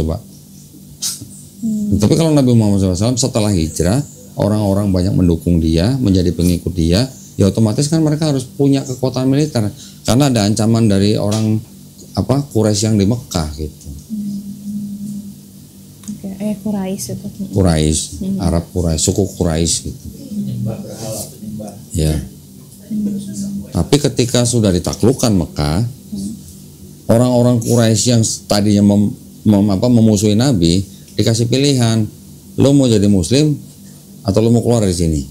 coba. Tapi kalau Nabi Muhammad SAW setelah hijrah, orang-orang banyak mendukung dia, menjadi pengikut dia, ya otomatis kan mereka harus punya kekuatan militer karena ada ancaman dari orang Quraisy yang di Mekah gitu. Quraisy itu. Quraisy, Arab Quraisy, suku Quraisy gitu. Ya. Tapi ketika sudah ditaklukkan Mekah, orang-orang Quraisy yang tadinya memusuhi Nabi dikasih pilihan, lo mau jadi Muslim atau lo mau keluar dari sini?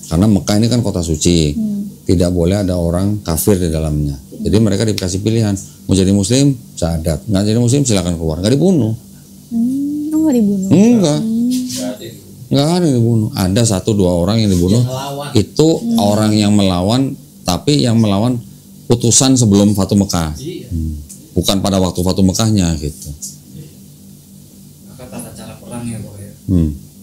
Karena Mekah ini kan kota suci, tidak boleh ada orang kafir di dalamnya. Jadi mereka dikasih pilihan, mau jadi Muslim, syahadat, nggak jadi Muslim silakan keluar, nggak dibunuh. Nggak dibunuh? Nggak ada yang dibunuh. Ada 1-2 orang yang dibunuh. Itu orang yang melawan, tapi yang melawan putusan sebelum Fatu Mekah, bukan pada waktu Fatu Mekahnya gitu. Tata cara perang ya Pak ya.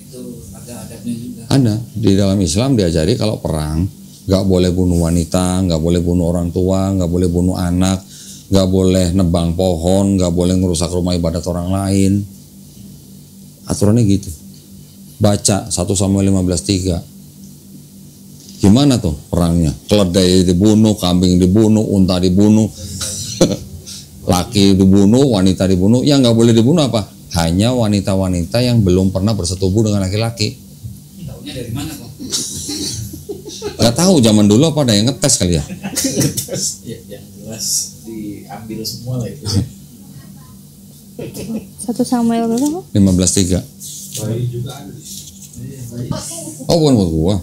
Itu ada adabnya juga. Ada di dalam Islam diajari kalau perang nggak boleh bunuh wanita, nggak boleh bunuh orang tua, nggak boleh bunuh anak, nggak boleh nebang pohon, nggak boleh ngerusak rumah ibadat orang lain. Aturannya gitu. Baca 1 Samuel 15:3. Gimana tuh perangnya? Keledai dibunuh, kambing dibunuh, unta dibunuh, laki dibunuh, wanita dibunuh. Yang nggak boleh dibunuh apa? Hanya wanita-wanita yang belum pernah bersetubuh dengan laki-laki. Tahunya dari mana Pak? Gak tahu zaman dulu apa ada yang ngetes kali ya? Ngetes, ya yang jelas diambil semua lah itu. 1 Samuel berapa? 15:3. Oh bukan buat gua.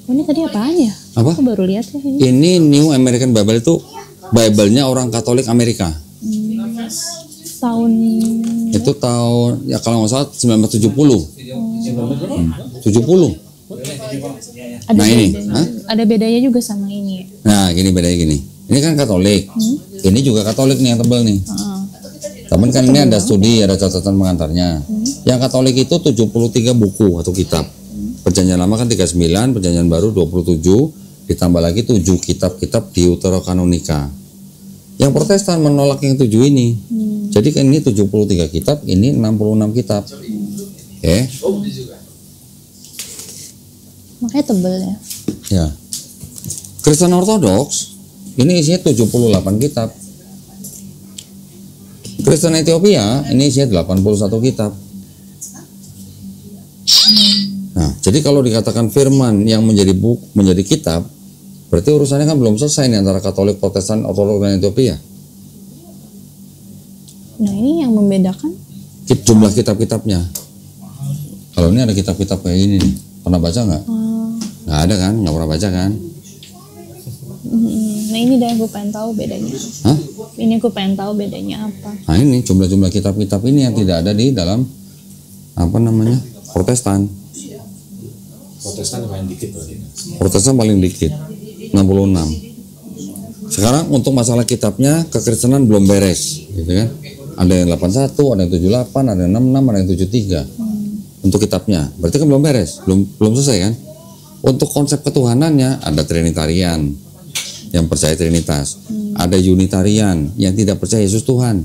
Ini tadi apaan ya? Apa? Aku baru lihat ya ini. Ini New American Bible itu Bible-nya orang Katolik Amerika. Tahun Itu tahun ya kalau nggak salah 1970. 70. ada Nah, ini, bedanya. hah? Ada bedanya juga sama ini. Nah gini bedanya gini. Ini kan Katolik. Ini juga Katolik nih yang tebel nih. Temen kan ini ada studi, ada catatan pengantarnya. Yang Katolik itu 73 buku atau kitab. Perjanjian lama kan 39, perjanjian baru 27, ditambah lagi 7 kitab-kitab Deuterokanonika. Yang Protestan menolak yang 7 ini. Jadi kan ini 73 kitab, ini 66 kitab. Oke. Makanya tebel ya. Ya. Kristen Ortodoks ini isinya 78 kitab. Kristen Ethiopia ini isinya 81 kitab. Nah, jadi kalau dikatakan firman yang menjadi buku, menjadi kitab, berarti urusannya kan belum selesai nih antara Katolik, Protestan, Ortodoks dan Ethiopia. Nah ini yang membedakan Jumlah kitab-kitabnya. Kalau ini ada kitab-kitab kayak gini nih, pernah baca nggak? Nggak ada kan? Nggak pernah baca kan? Nah ini dah gue pengen tahu bedanya. Hah? Ini gue pengen tahu bedanya apa. Nah ini jumlah-jumlah kitab-kitab ini yang tidak ada di dalam apa namanya Protestan. Protestan paling dikit berarti. Protestan paling dikit 66. Sekarang untuk masalah kitabnya kekristenan belum beres, gitu kan? Ada yang 81, ada yang 78, ada yang 66, ada yang 73 untuk kitabnya. Berarti kan belum beres, belum selesai kan? Untuk konsep ketuhanannya ada Trinitarian yang percaya Trinitas, ada Unitarian yang tidak percaya Yesus Tuhan.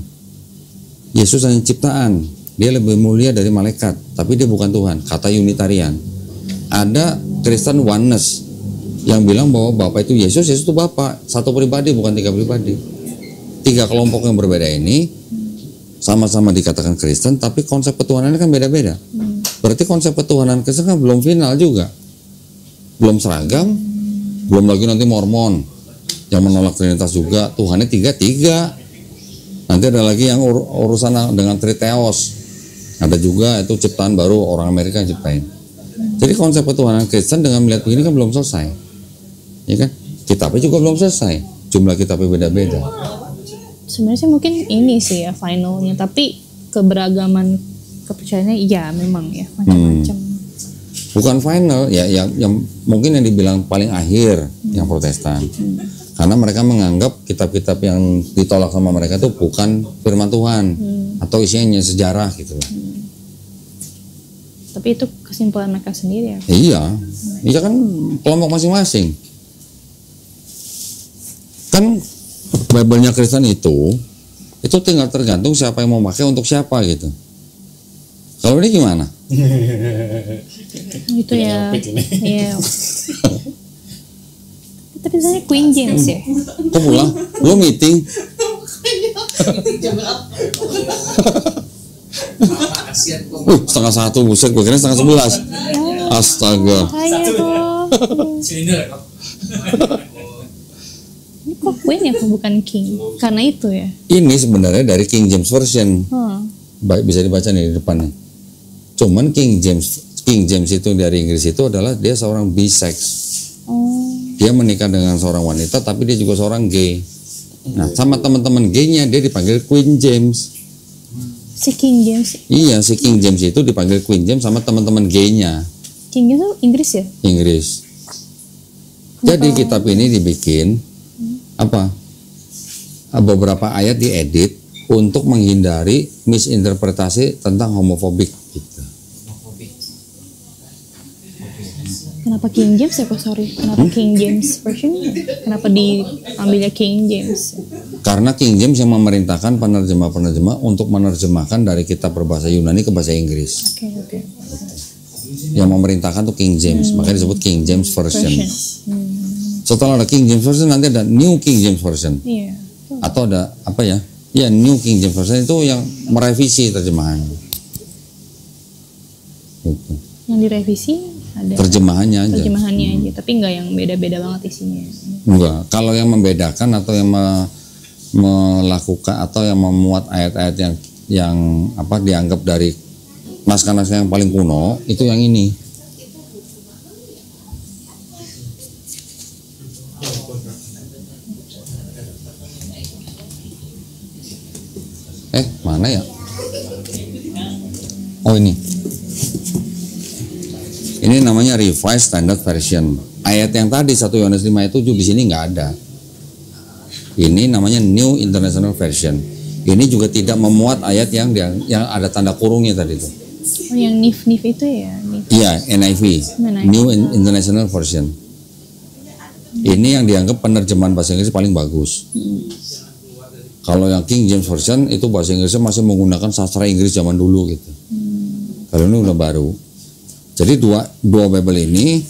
Yesus hanya ciptaan, dia lebih mulia dari malaikat, tapi dia bukan Tuhan. Kata Unitarian. Ada Kristen Oneness yang bilang bahwa Bapa itu Yesus, Yesus itu Bapa, satu pribadi bukan 3 pribadi. 3 kelompok yang berbeda ini sama-sama dikatakan Kristen, tapi konsep ketuhanannya kan beda-beda. Berarti konsep ketuhanan Kristen kan belum final juga, belum seragam, belum lagi nanti Mormon yang menolak Trinitas juga, Tuhannya 3. Nanti ada lagi yang urusan dengan Triteos, ada juga itu ciptaan baru orang Amerika yang ciptain. Jadi konsep ketuhanan Kristen dengan melihat begini kan belum selesai, ya kan? Kitabnya juga belum selesai, jumlah kitabnya beda-beda. Sebenarnya sih mungkin ini sih ya finalnya, tapi keberagaman kepercayaannya iya memang ya macam-macam. Bukan final ya, yang mungkin yang dibilang paling akhir yang Protestan, karena mereka menganggap kitab-kitab yang ditolak sama mereka itu bukan firman Tuhan atau isinya sejarah gitu. Tapi itu kesimpulan mereka sendiri ya. Iya kan kelompok masing-masing. Kan Bible-nya Kristen itu Itu tinggal tergantung siapa yang mau pakai untuk siapa gitu. Kalau ini gimana? Itu ya. Epic ini. Iya. Tapi saya Queen James ya. Kok pulang? Lu meeting? Kasihan kok. 1:30 buset, gue kira 11:30. Astaga. Saya kok. Silinder kok. Ini kok Queen ya, kok bukan King? Karena itu ya. Ini sebenarnya dari King James Version. Baik, bisa dibaca nih di depannya. Cuman King James itu dari Inggris itu adalah dia seorang bisex. Dia menikah dengan seorang wanita tapi dia juga seorang gay. Nah, sama teman-teman gaynya dia dipanggil Queen James. Si King James. Iya, si King James itu dipanggil Queen James sama teman-teman gaynya. King James itu Inggris ya? Inggris. Jadi kitab ini dibikin apa? Beberapa ayat diedit untuk menghindari misinterpretasi tentang homofobik gitu. Kenapa King James ya kok, sorry? Kenapa King James version? Kenapa diambilnya King James? Karena King James yang memerintahkan penerjemah-penerjemah untuk menerjemahkan dari kitab berbahasa Yunani ke bahasa Inggris. Oke. Yang memerintahkan tuh King James, makanya disebut King James Version. Setelah ada King James Version nanti ada New King James Version. Iya. Atau ada apa ya? Ya, New King James Version itu yang merevisi terjemahannya. Gitu. Yang direvisi ada Terjemahannya aja. terjemahannya aja, tapi nggak yang beda-beda banget isinya. Enggak. Kalau yang membedakan atau yang melakukan atau yang memuat ayat-ayat yang apa dianggap dari naskah-naskah yang paling kuno itu yang ini. Mana ya? Oh ini. Ini namanya Revised Standard Version. Ayat yang tadi 1 Yohanes 5 ayat 7 di sini nggak ada. Ini namanya New International Version. Ini juga tidak memuat ayat yang ada tanda kurungnya tadi itu. Oh, yang nif itu ya? Nif. Iya, NIV. New International Version. Ini yang dianggap penerjemahan bahasa Inggris paling bagus. Kalau yang King James Version itu bahasa Inggrisnya masih menggunakan sastra Inggris zaman dulu gitu. Kalau ini udah baru. Jadi dua Bible ini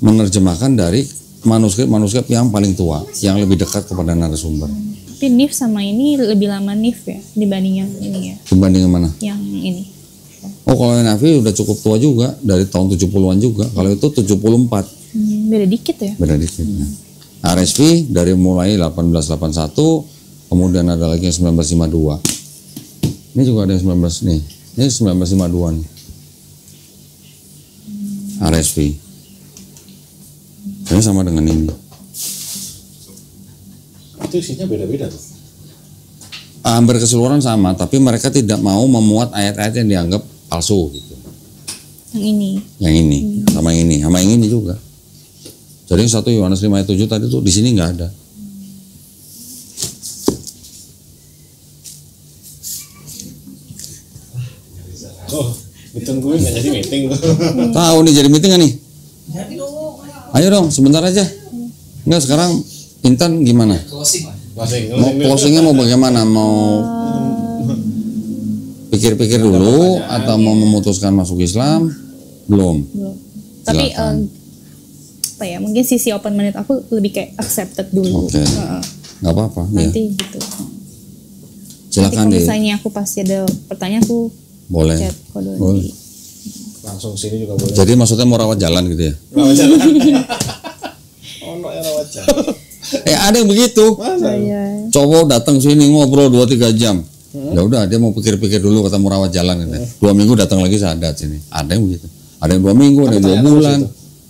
menerjemahkan dari manuskrip yang paling tua, yang lebih dekat kepada narasumber. Tapi nif sama ini lebih lama nif ya dibanding yang ini ya? Dibanding yang mana? Yang ini. Oh, kalau NIV udah cukup tua juga, dari tahun 70-an juga. Kalau itu 74. Beda dikit ya? Beda dikit. RSV dari mulai 1881, kemudian ada lagi yang 1952. Ini juga ada yang 19 nih. Ini 1952 nih. RSV. Ini sama dengan ini. Itu isinya beda-beda tuh. Hampir keseluruhan sama, tapi mereka tidak mau memuat ayat-ayat yang dianggap palsu gitu. Yang ini. Yang ini, sama yang ini juga. Jadi 1 Yohanes 5 ayat 7 tadi tuh di sini nggak ada. Oh, ditungguin nggak jadi meeting tuh. Tahu nih jadi meeting nggak nih? Ayo dong, sebentar aja. Enggak, sekarang Intan gimana? Closing lah. Mau closingnya mau bagaimana? Mau pikir-pikir dulu atau mau memutuskan masuk Islam? Belum. Tapi Silakan. apa ya? Mungkin sisi open minded aku lebih kayak accepted dulu. Oke. Nggak apa-apa. Ya. Nanti gitu. Silakan Nanti deh. kalau misalnya aku pasti ada pertanyaan aku Boleh. chat kode. Boleh. Langsung sini juga boleh. Jadi maksudnya mau rawat jalan gitu ya? Rawat jalan. Oh, no, ya rawat jalan. Ada yang begitu. Saya Cowok datang sini ngobrol 2-3 jam. Ya udah, dia mau pikir-pikir dulu ketemu rawat jalan gitu. 2 minggu datang lagi sadat sini. Ada yang begitu. Ada yang 2 minggu, ada yang 2 bulan.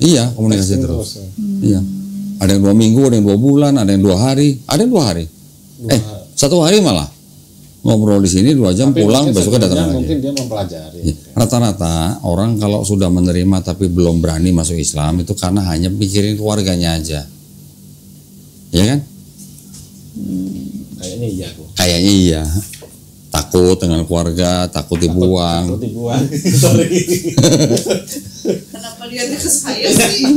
Iya, komunikasi terus. Iya. Ada yang 2 minggu, ada yang 2 bulan, ada yang 2 hari, ada yang 2 hari. 1 hari malah ngobrol di sini 2 jam, Tapi pulang mungkin besoknya datang sebelumnya lagi. mungkin dia mempelajari. Ya, rata-rata orang kalau sudah menerima tapi belum berani masuk Islam itu karena hanya pikirin keluarganya aja. Ya kan? Kayaknya iya tuh. Kayaknya iya. Takut dengan keluarga, takut dibuang. Takut dibuang. Sorry. Kenapa dia ke saya sih?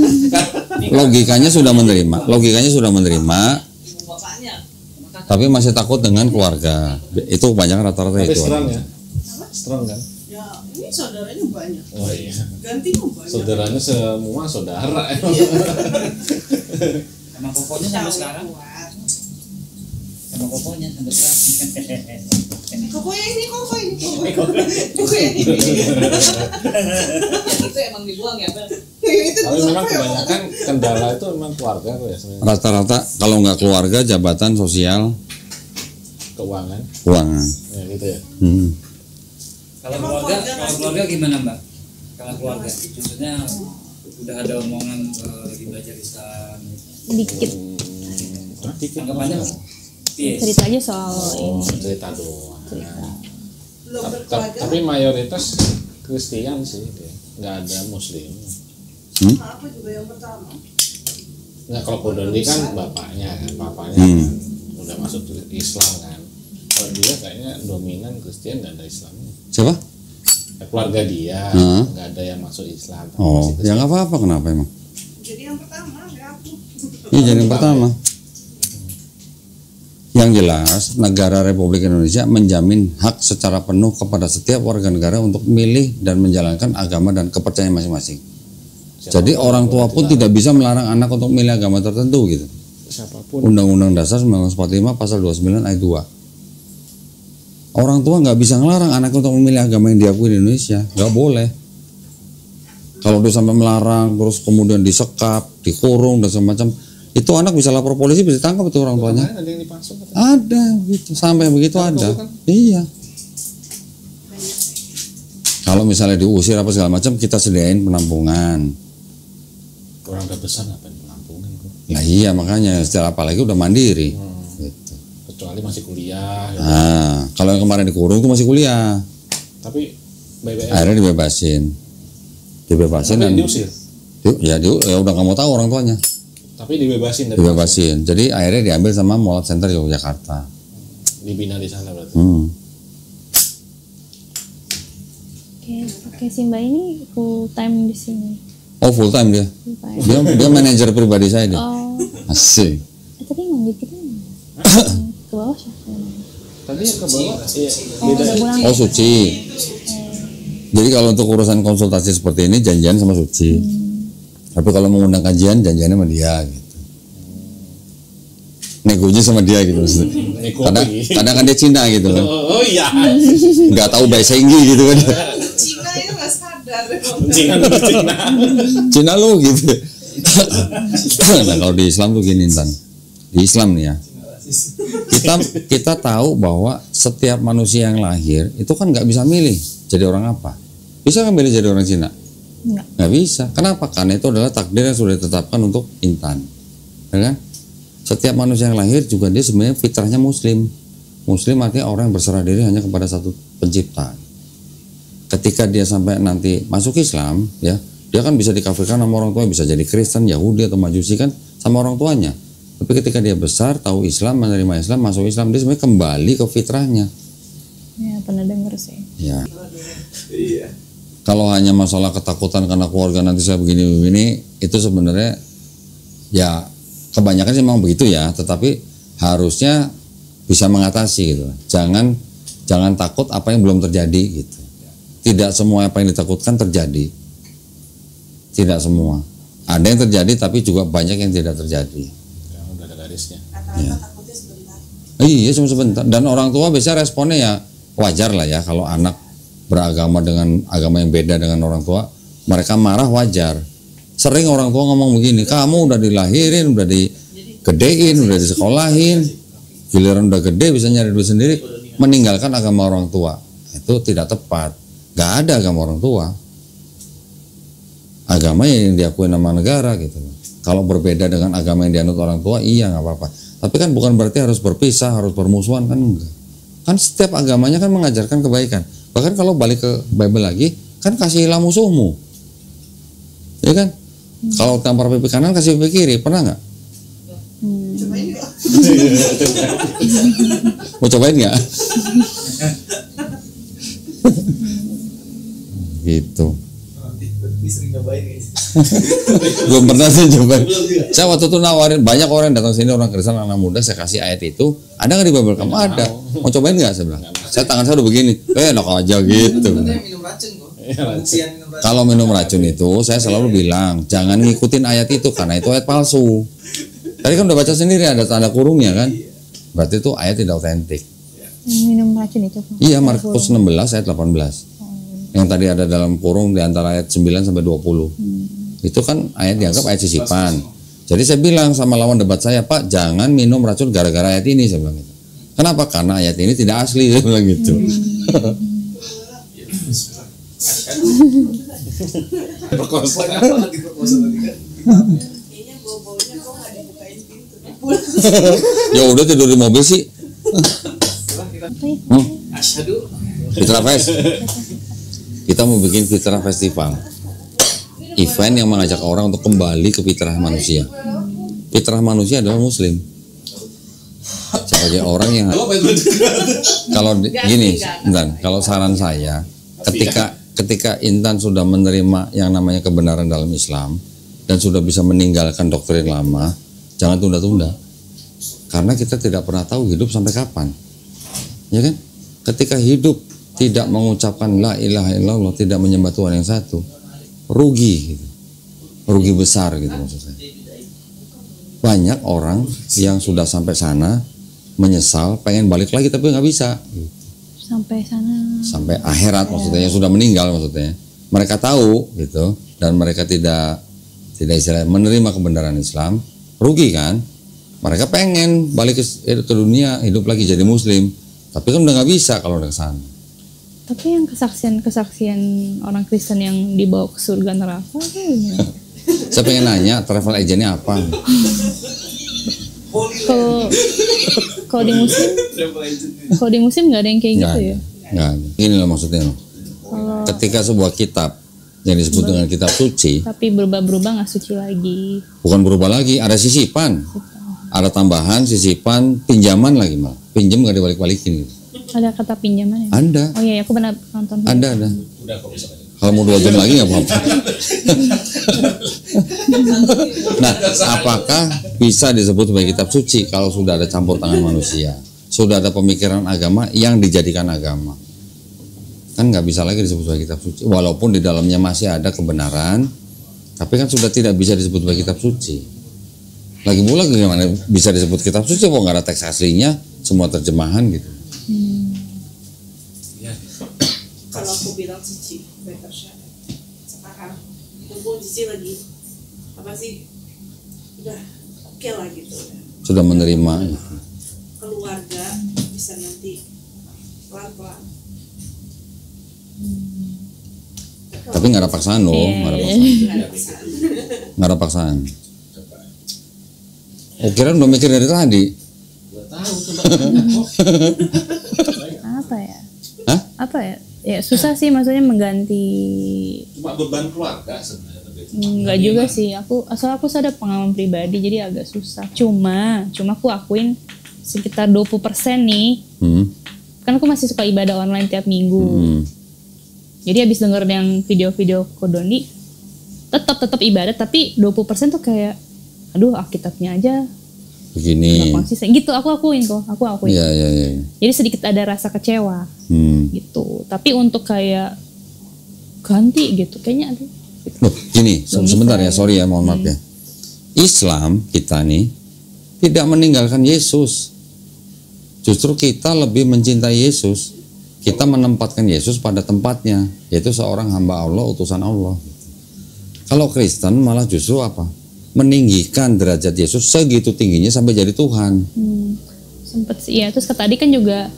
Logikanya sudah menerima. Bapaknya. Tapi masih takut dengan keluarga. Itu banyak rata-rata Tapi itu. strong ya. Strong kan? Ya, ini saudaranya banyak. Oh iya. Gantinya banyak. Saudaranya semua saudara. Sama kokonya sampai sekarang. Sama kokonya sampai sekarang. Koko yang ini, koko ini, koko yang ini. Yang itu emang dibuang ya, Bang? Itu Tapi memang koko ya, Bang? kebanyakan kendala itu memang keluarga tuh ya sebenarnya. Rata-rata kalau nggak keluarga, jabatan sosial, Keuangan. keuangan. Ya gitu ya. Kalau keluarga gimana Mbak? Kalau keluarga, maksudnya udah ada omongan lagi belajar Islam. Dikit Anggapannya iya. cerita aja soal Oh, ini. cerita doang. Belum berkeluarga. Tapi mayoritas Kristen sih, dia. Nggak ada Muslim. Apa juga yang pertama? Nah kalau Kodoli kan bapaknya kan udah masuk Islam kan. Kalau dia kayaknya dominan Kristen, nggak ada Islam. Siapa? Keluarga dia nggak ada yang masuk Islam. Oh, ya nggak apa-apa. Kenapa emang? Jadi yang pertama, ya aku. Ini jadi yang pertama. Yang jelas, negara Republik Indonesia menjamin hak secara penuh kepada setiap warga negara untuk memilih dan menjalankan agama dan kepercayaan masing-masing. Jadi orang tua pun tidak bisa melarang anak untuk memilih agama tertentu gitu. Siapapun. Undang-Undang Dasar 1945 Pasal 29 Ayat 2. Orang tua nggak bisa ngelarang anak untuk memilih agama yang diakui di Indonesia, nggak boleh. Kalau dia sampai melarang, terus kemudian disekap, dikurung dan semacam, itu anak bisa lapor polisi, bisa ditangkap itu orang tuanya. Ada yang dipasung. Ada gitu, sampai begitu ada. Iya. Kalau misalnya diusir apa segala macam, kita sediain penampungan. Orang udah besar ngapain penampungan kok. Nah iya makanya, setelah apalagi udah mandiri. Gitu. Kecuali masih kuliah. Gitu. Nah, kalau yang kemarin dikurung itu masih kuliah. Tapi BBM. Akhirnya dibebasin dan diusir. ya udah nggak mau tahu orang tuanya. Tapi dibebasin. Dibebasin. Jadi akhirnya diambil sama Molat Center Yogyakarta. Dibina di sana berarti. Oke, si Mbak ini full time di sini. Oh full time dia. Full time. Dia manajer pribadi saya dia. Oh, Asik. tadi manggil kita ke bawah siapa? Tadi yang ke bawah. Iya. Oh, udah pulang. Oh Suci. Jadi kalau untuk urusan konsultasi seperti ini janjian sama Suci. Tapi kalau mengundang kajian janjiannya sama dia gitu. Negonya sama dia gitu maksudnya. Kadang kan dia Cina gitu kan. Oh iya. Nggak tahu bahasa Inggris gitu kan. Cina itu nggak sadar. Cina lu gitu. Nah kalau di Islam tuh gini Intan. Di Islam nih ya. Kita tahu bahwa setiap manusia yang lahir itu kan nggak bisa milih jadi orang apa. Bisa kan milih jadi orang Cina? Nggak bisa. Kenapa? Karena itu adalah takdir yang sudah ditetapkan untuk Intan. Ya kan? Setiap manusia yang lahir juga dia sebenarnya fitrahnya Muslim. Muslim artinya orang yang berserah diri hanya kepada satu pencipta. Ketika dia sampai nanti masuk Islam, ya dia kan bisa dikafirkan sama orang tua, bisa jadi Kristen, Yahudi atau Majusi kan sama orang tuanya. Tapi ketika dia besar, tahu Islam, menerima Islam, masuk Islam, dia sebenarnya kembali ke fitrahnya. Ya pernah denger sih. Ya. Iya. Kalau hanya masalah ketakutan karena keluarga nanti saya begini-begini, itu sebenarnya ya kebanyakan sih memang begitu ya. Tetapi harusnya bisa mengatasi gitu. Jangan takut apa yang belum terjadi gitu. Tidak semua apa yang ditakutkan terjadi. Tidak semua. Ada yang terjadi tapi juga banyak yang tidak terjadi. Ya, udah ada garisnya. Rata-rata takutnya sebentar. Iya cuma sebentar. Dan orang tua biasanya responnya ya wajar lah ya kalau anak beragama dengan agama yang beda dengan orang tua, mereka marah wajar. Sering orang tua ngomong begini, kamu udah dilahirin, udah digedein, udah disekolahin, giliran udah gede bisa nyari duit sendiri, meninggalkan agama orang tua. Itu tidak tepat. Gak ada agama orang tua. Agama yang diakui nama negara gitu. Kalau berbeda dengan agama yang dianut orang tua, iya nggak apa-apa. Tapi kan bukan berarti harus berpisah, harus bermusuhan, kan enggak. Kan setiap agamanya kan mengajarkan kebaikan. Bahkan kalau balik ke Bible lagi, kan kasihilah musuhmu. Ya kan? Kalau tampar pipi kanan kasih pipi kiri, pernah nggak? Cobain nggak? Mau cobain nggak? Gitu. sering nyobain guys. Belum pernah sih coba. Saya waktu itu nawarin, banyak orang yang datang sini, orang Kristen, anak muda, saya kasih ayat itu, ada nggak di Bible kamu? Ada. Mau cobain nggak? Saya bilang. Saya tangan saya udah begini, enak aja gitu. Sebenarnya minum racun kok. Pembuktian minum racun. Kalau minum racun itu, saya selalu bilang, jangan ngikutin ayat itu karena itu ayat palsu. Tadi kan udah baca sendiri ada tanda kurungnya kan? Berarti itu ayat tidak otentik. Minum racun itu. Iya, Markus 16 ayat 18. Yang tadi ada dalam kurung di antara ayat 9 sampai 20. Itu kan ayat dianggap ayat sisipan. Jadi saya bilang sama lawan debat saya, Pak, jangan minum racun gara-gara ayat ini, saya bilang gitu. Kenapa? Karena ayat ini tidak asli, saya bilang gitu. Kayaknya bau-baunya kok nggak dibukain pintu. Ya udah tidur di mobil sih. Asyhadu. Fitrah Fest. Kita mau bikin Fitrah Festival. Event yang mengajak orang untuk kembali ke fitrah manusia. Fitrah manusia adalah muslim. Sebagai orang yang kalau gini, Intan, kalau saran saya, ketika Intan sudah menerima yang namanya kebenaran dalam Islam dan sudah bisa meninggalkan doktrin lama, jangan tunda-tunda. Karena kita tidak pernah tahu hidup sampai kapan. Ya kan? Ketika hidup tidak mengucapkan la ilaha illallah, tidak menyembah Tuhan yang satu, rugi gitu. Rugi besar gitu maksud saya. Banyak orang yang sudah sampai sana menyesal, pengen balik lagi tapi nggak bisa gitu. Sampai sana. Sampai akhirat maksudnya, yang sudah meninggal maksudnya. Mereka tahu gitu dan mereka tidak istilahnya menerima kebenaran Islam, rugi kan? Mereka pengen balik ke dunia, hidup lagi jadi muslim, tapi kan udah nggak bisa kalau udah ke sana. Tapi yang kesaksian orang Kristen yang dibawa ke surga neraka itu gimana? Saya pengen nanya, travel agentnya apa? Kalau di muslim nggak ada yang kayak gitu ya? Nggak ada. Ini loh maksudnya loh. Ketika sebuah kitab yang disebut dengan kitab suci, Tapi berubah-berubah nggak suci lagi. bukan berubah lagi, ada sisipan, ada tambahan, sisipan, pinjaman lagi malah. Pinjam nggak dibalik-balikin gitu. Ada kata pinjaman ya? Ada, Oh iya, aku pernah nonton. ada. Udah kok bisa. Kalau mau 2 jam lagi nggak apa-apa. Nah, apakah bisa disebut sebagai kitab suci kalau sudah ada campur tangan manusia? Sudah ada pemikiran agama yang dijadikan agama? Kan nggak bisa lagi disebut sebagai kitab suci. Walaupun di dalamnya masih ada kebenaran, tapi kan sudah tidak bisa disebut sebagai kitab suci. Lagi pula gimana bisa disebut kitab suci kalau nggak ada teks aslinya, semua terjemahan gitu. Kalau aku bilang cici, better syarat. Sekarang mumpung cici lagi apa sih? Udah oke lah gitu. Sudah menerima. Gitu. Keluarga bisa nanti pelan-pelan. Tapi nggak ada paksaan loh, nggak ada paksaan. Nggak ada pesan. Nggak ada paksaan. Oh, kira udah mikir dari tadi. Apa ya? Hah? Apa ya? Ya susah sih maksudnya mengganti. Cuma beban keluarga sebenarnya. Enggak juga sih. Aku ada pengalaman pribadi jadi agak susah. Cuma aku akuin sekitar 20% nih. Kan aku masih suka ibadah online tiap minggu. Jadi habis denger yang video-video Kodoni tetap ibadah, tapi 20% tuh kayak aduh Alkitabnya aja Begini. nggak konsisten gitu. Aku akuin. Iya. Jadi sedikit ada rasa kecewa gitu. Tapi untuk kayak ganti gitu kayaknya aduh. Loh, gini, sebentar ya, sorry ya, mohon maaf ya. Islam kita nih tidak meninggalkan Yesus. Justru kita lebih mencintai Yesus. Kita menempatkan Yesus pada tempatnya, yaitu seorang hamba Allah, utusan Allah. Kalau Kristen malah justru apa? Meninggikan derajat Yesus segitu tingginya sampai jadi Tuhan. Sempet sih ya. Terus tadi kan juga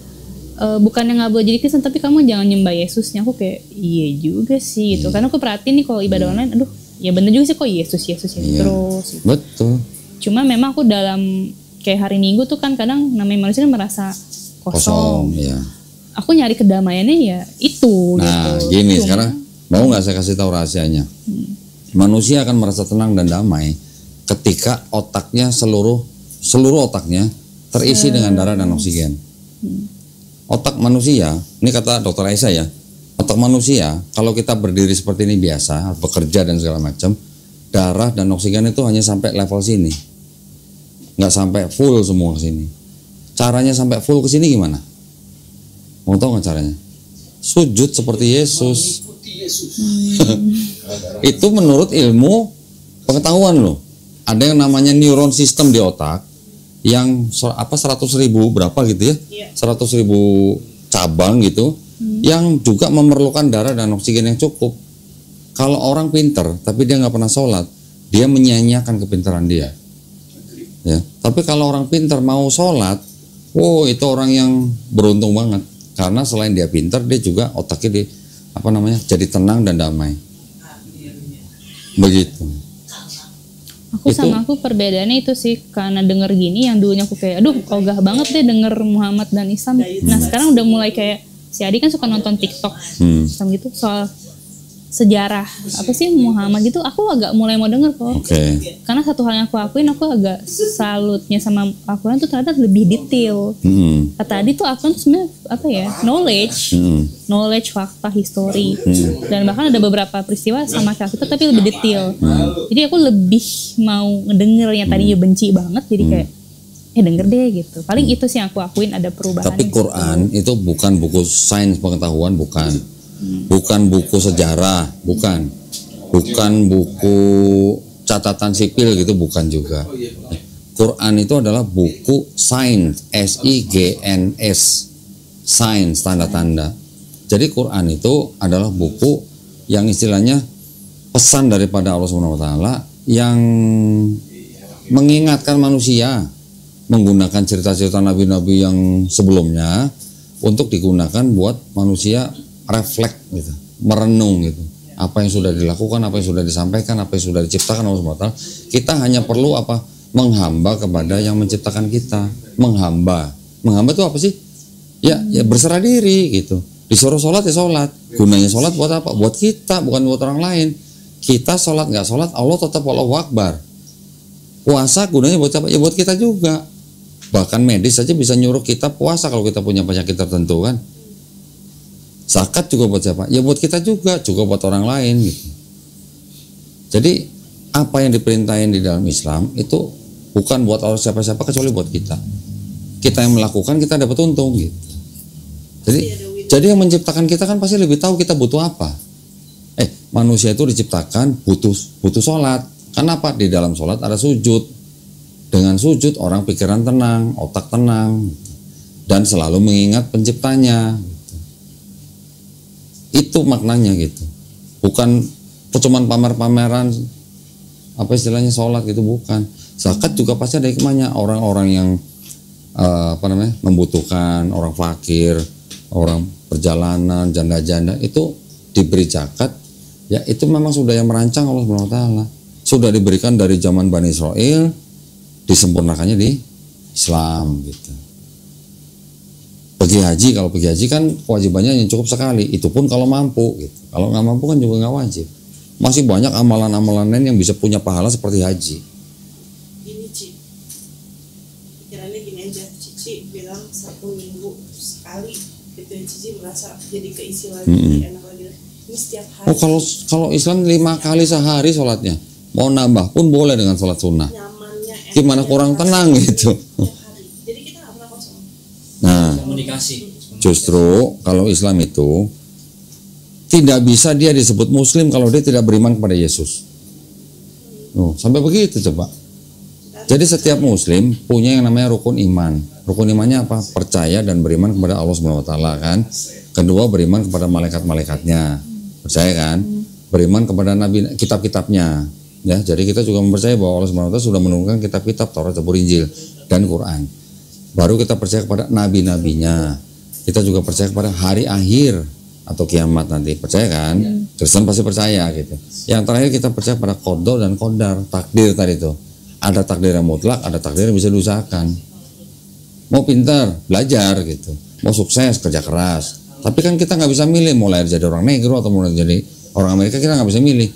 bukannya nggak boleh jadi Kristen, tapi kamu jangan nyembah Yesusnya. Aku kayak iya juga sih gitu. Karena aku perhatiin nih kalau ibadah online, aduh ya bener juga sih kok Yesus Iya. terus. Gitu. Betul. Cuma memang aku dalam kayak hari Minggu tuh kan kadang namanya manusia kan merasa kosong. Ya. Aku nyari kedamaiannya ya itu. Nah, gitu. gini Cuma, sekarang mau nggak saya kasih tahu rahasianya? Manusia akan merasa tenang dan damai ketika otaknya seluruh otaknya terisi dengan darah dan oksigen. Otak manusia, ini kata Dr. Aisyah ya, Otak manusia, kalau kita berdiri seperti ini biasa, bekerja dan segala macam, darah dan oksigen itu hanya sampai level sini, nggak sampai full semua ke sini. Caranya sampai full ke sini gimana? Mau tahu nggak caranya? Sujud seperti Yesus. Itu menurut ilmu pengetahuan loh. Ada yang namanya neuron system di otak yang 100.000 berapa gitu ya, 100.000 cabang gitu, yang juga memerlukan darah dan oksigen yang cukup. Kalau orang pinter tapi dia nggak pernah sholat, dia menyia-nyiakan kepintaran dia. Ya. Tapi kalau orang pinter mau sholat, wow, itu orang yang beruntung banget, karena selain dia pinter, dia juga otaknya jadi tenang dan damai. Begitu. Aku perbedaannya itu sih, karena denger gini yang dulunya aku kayak aduh ogah banget deh denger Muhammad dan Islam. Nah sekarang udah mulai kayak si Adi kan suka nonton TikTok Islam gitu soal sejarah apa sih Muhammad gitu, aku agak mulai mau denger kok. Karena satu hal yang aku akuin, aku agak salutnya sama Al-Quran tuh ternyata lebih detail. Kata Adi tuh Al-Quran sebenarnya apa ya, knowledge, fakta, history, dan bahkan ada beberapa peristiwa sama kayak kita tapi lebih detail. Jadi aku lebih mau ngedenger yang tadinya benci banget, jadi kayak denger deh gitu. Paling itu sih yang aku akuin ada perubahan. Tapi Quran itu bukan buku sains pengetahuan, bukan buku sejarah, bukan buku catatan sipil gitu, bukan juga. Quran itu adalah buku sains, SIGNS, sains, tanda-tanda. Jadi Quran itu adalah buku yang istilahnya pesan daripada Allah SWT yang mengingatkan manusia menggunakan cerita-cerita nabi-nabi yang sebelumnya untuk digunakan buat manusia refleks gitu, merenung gitu. Apa yang sudah dilakukan, apa yang sudah disampaikan, apa yang sudah diciptakan Allah SWT. Kita hanya perlu apa? Menghamba kepada yang menciptakan kita. Menghamba itu apa sih? Ya berserah diri gitu. Disuruh sholat ya sholat. Gunanya sholat buat apa? Buat kita, bukan buat orang lain. Kita sholat nggak sholat, Allah tetap Allahu Akbar. Puasa gunanya buat apa? Ya buat kita juga. Bahkan medis saja bisa nyuruh kita puasa kalau kita punya penyakit tertentu kan. Zakat juga buat siapa? Ya buat kita juga buat orang lain gitu. Jadi apa yang diperintahin di dalam Islam itu bukan buat orang siapa-siapa kecuali buat kita. Kita yang melakukan, kita dapat untung gitu. Jadi yang menciptakan kita kan pasti lebih tahu kita butuh apa. Manusia itu diciptakan butuh sholat. Kenapa? Di dalam sholat ada sujud. Dengan sujud orang pikiran tenang, otak tenang, dan selalu mengingat penciptanya. Itu maknanya gitu. Bukan cuman pamer-pameran apa istilahnya sholat gitu, bukan. Zakat juga pasti ada hikmahnya. Orang-orang yang membutuhkan, orang fakir, orang perjalanan, janda-janda itu diberi zakat. Ya itu memang sudah yang merancang Allah SWT. Sudah diberikan dari zaman Bani Israel, disempurnakannya di Islam gitu. Kalau pergi haji kan kewajibannya yang cukup sekali, itu pun kalau mampu gitu. Kalau nggak mampu kan juga nggak wajib. Masih banyak amalan-amalan lain yang bisa punya pahala seperti haji. Gini Ci, pikirannya gini aja, Cici bilang 1 minggu sekali itu Cici merasa jadi keisi lagi, enak lagi. Ini setiap hari. Kalau Islam 5 kali sehari sholatnya, mau nambah pun boleh dengan sholat sunnah. Nyamannya, gimana kurang tenang gitu. Jadi kita nggak pernah kosong. Nah, komunikasi. Justru kalau Islam itu tidak bisa dia disebut Muslim kalau dia tidak beriman kepada Yesus. Sampai begitu coba. Jadi setiap Muslim punya yang namanya rukun iman. Rukun imannya apa? Percaya dan beriman kepada Allah SWT kan. Kedua, beriman kepada malaikat-malaikatnya. Percaya kan? Beriman kepada nabi, kitab-kitabnya. Ya, jadi kita juga mempercayai bahwa Allah SWT sudah menurunkan kitab-kitab Taurat, Zabur, Injil dan Quran. Baru kita percaya kepada nabi-nabinya. Kita juga percaya kepada hari akhir atau kiamat nanti. Percaya kan? Kristen pasti percaya gitu. Yang terakhir kita percaya pada qada dan qadar, takdir tadi itu. Ada takdir yang mutlak, ada takdir yang bisa diusahakan. Mau pintar, belajar gitu. Mau sukses, kerja keras. Tapi kan kita nggak bisa milih mau lahir jadi orang negro atau mau jadi orang Amerika, kita nggak bisa milih.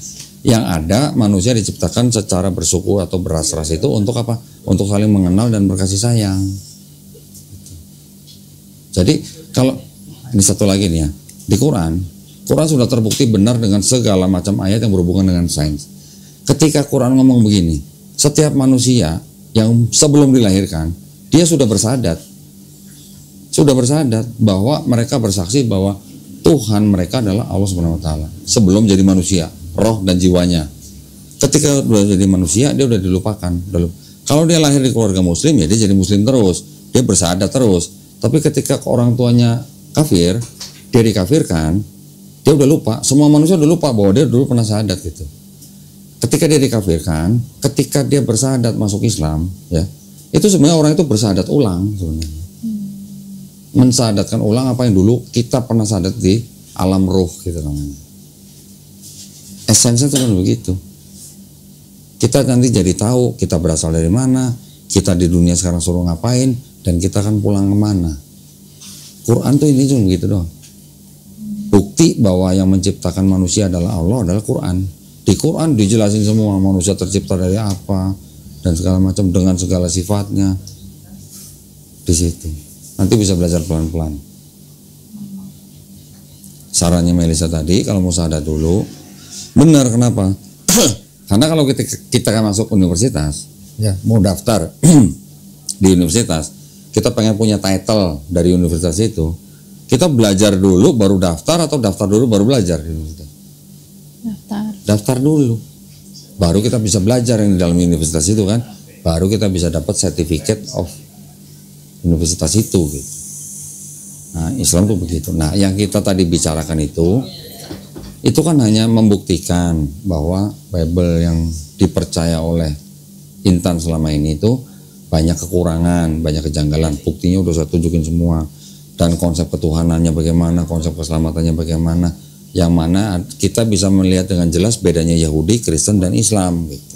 Yang ada manusia diciptakan secara bersuku atau beras-ras itu untuk apa? Untuk saling mengenal dan berkasih sayang. Jadi kalau ini satu lagi nih ya, di Quran Quran sudah terbukti benar dengan segala macam ayat yang berhubungan dengan sains. Ketika Quran ngomong begini, setiap manusia yang sebelum dilahirkan, dia sudah bersahadat bahwa mereka bersaksi bahwa Tuhan mereka adalah Allah Subhanahu wa taala sebelum jadi manusia, roh dan jiwanya. Ketika sudah jadi manusia, dia udah dilupakan. Kalau dia lahir di keluarga muslim, ya dia jadi muslim terus, dia bersahadat terus. Tapi ketika orang tuanya kafir, dia dikafirkan, dia udah lupa. Semua manusia udah lupa bahwa dia dulu pernah syahadat gitu. Ketika dia dikafirkan, ketika dia bersahadat masuk Islam, ya itu sebenarnya orang itu bersahadat ulang sebenarnya. Mensahadatkan ulang apa yang dulu kita pernah syahadat di alam ruh gitu namanya. Esensinya itu kan begitu. Kita nanti jadi tahu kita berasal dari mana, kita di dunia sekarang suruh ngapain, dan kita akan pulang kemana. Quran tuh ini cuma begitu doang. Bukti bahwa yang menciptakan manusia adalah Allah adalah Quran. Di Quran dijelasin semua manusia tercipta dari apa dan segala macam dengan segala sifatnya. Di situ. Nanti bisa belajar pelan-pelan. Sarannya Melisa tadi kalau mau sadar dulu, benar kenapa? Karena kalau kita kan masuk universitas, ya mau daftar di universitas, kita pengen punya title dari universitas itu, kita belajar dulu baru daftar atau daftar dulu baru belajar di universitas? Daftar dulu, baru kita bisa belajar yang di dalam universitas itu kan, baru kita bisa dapat certificate of universitas itu gitu. Nah Islam tuh begitu. Nah yang kita tadi bicarakan itu kan hanya membuktikan bahwa Bible yang dipercaya oleh Intan selama ini itu banyak kekurangan, banyak kejanggalan. Buktinya udah saya tunjukin semua. Dan konsep ketuhanannya bagaimana, konsep keselamatannya bagaimana, yang mana kita bisa melihat dengan jelas bedanya Yahudi, Kristen, dan Islam gitu.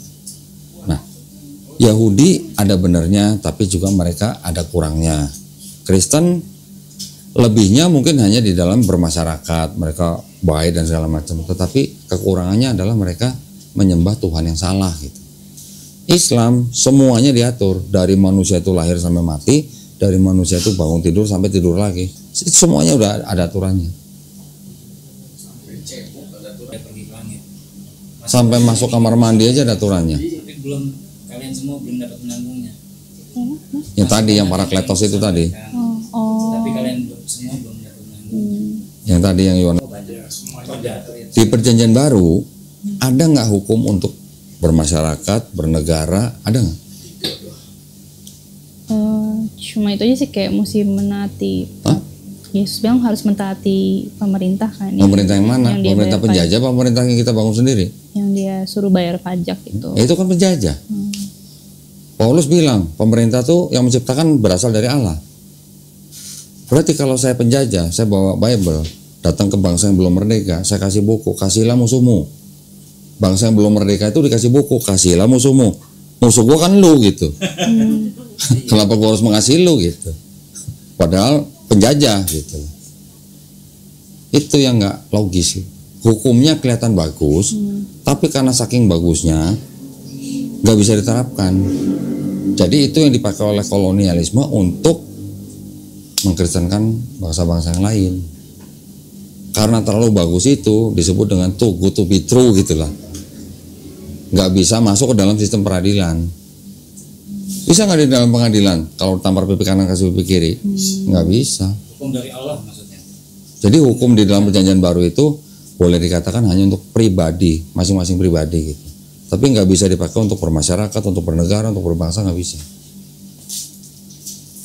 Nah, Yahudi ada benarnya, tapi juga mereka ada kurangnya. Kristen lebihnya mungkin hanya di dalam bermasyarakat, mereka baik dan segala macam. Tetapi kekurangannya adalah mereka menyembah Tuhan yang salah gitu. Islam semuanya diatur, dari manusia itu lahir sampai mati, dari manusia itu bangun tidur sampai tidur lagi, semuanya udah ada aturannya. Sampai masuk kamar mandi aja ada aturannya. Tapi kalian semua belum dapat menanggungnya. Yang tadi yang Parakletos itu tadi. Tapi kalian semua belum dapat menanggungnya. Yang tadi yang Yohanes. Di Perjanjian Baru ada nggak hukum untuk bermasyarakat, bernegara, ada nggak? Cuma itu aja sih, kayak mesti menaati. Yesus bilang harus mentaati pemerintah kan. Pemerintah yang mana? Yang pemerintah penjajah apa pemerintah yang kita bangun sendiri? Yang dia suruh bayar pajak itu. Itu kan penjajah. Paulus bilang pemerintah tuh yang menciptakan berasal dari Allah. Berarti kalau saya penjajah, saya bawa Bible, datang ke bangsa yang belum merdeka, saya kasih buku, kasihlah musuhmu. Bangsa yang belum merdeka itu dikasih buku, kasihlah musuhmu. Musuh gua kan lu gitu. Kenapa gua harus mengasihi lu gitu? Padahal penjajah gitu. Itu yang nggak logis. Hukumnya kelihatan bagus, tapi karena saking bagusnya nggak bisa diterapkan. Jadi itu yang dipakai oleh kolonialisme untuk mengkristenkan bangsa-bangsa yang lain. Karena terlalu bagus itu disebut dengan too good to be true gitulah. Nggak bisa masuk ke dalam sistem peradilan. Bisa nggak di dalam pengadilan kalau tampar pipi kanan kasih pipi kiri? Nggak bisa. Hukum dari Allah maksudnya. Jadi hukum di dalam Perjanjian Baru itu boleh dikatakan hanya untuk pribadi, masing-masing pribadi gitu. Tapi nggak bisa dipakai untuk bermasyarakat, untuk bernegara, untuk berbangsa, nggak bisa.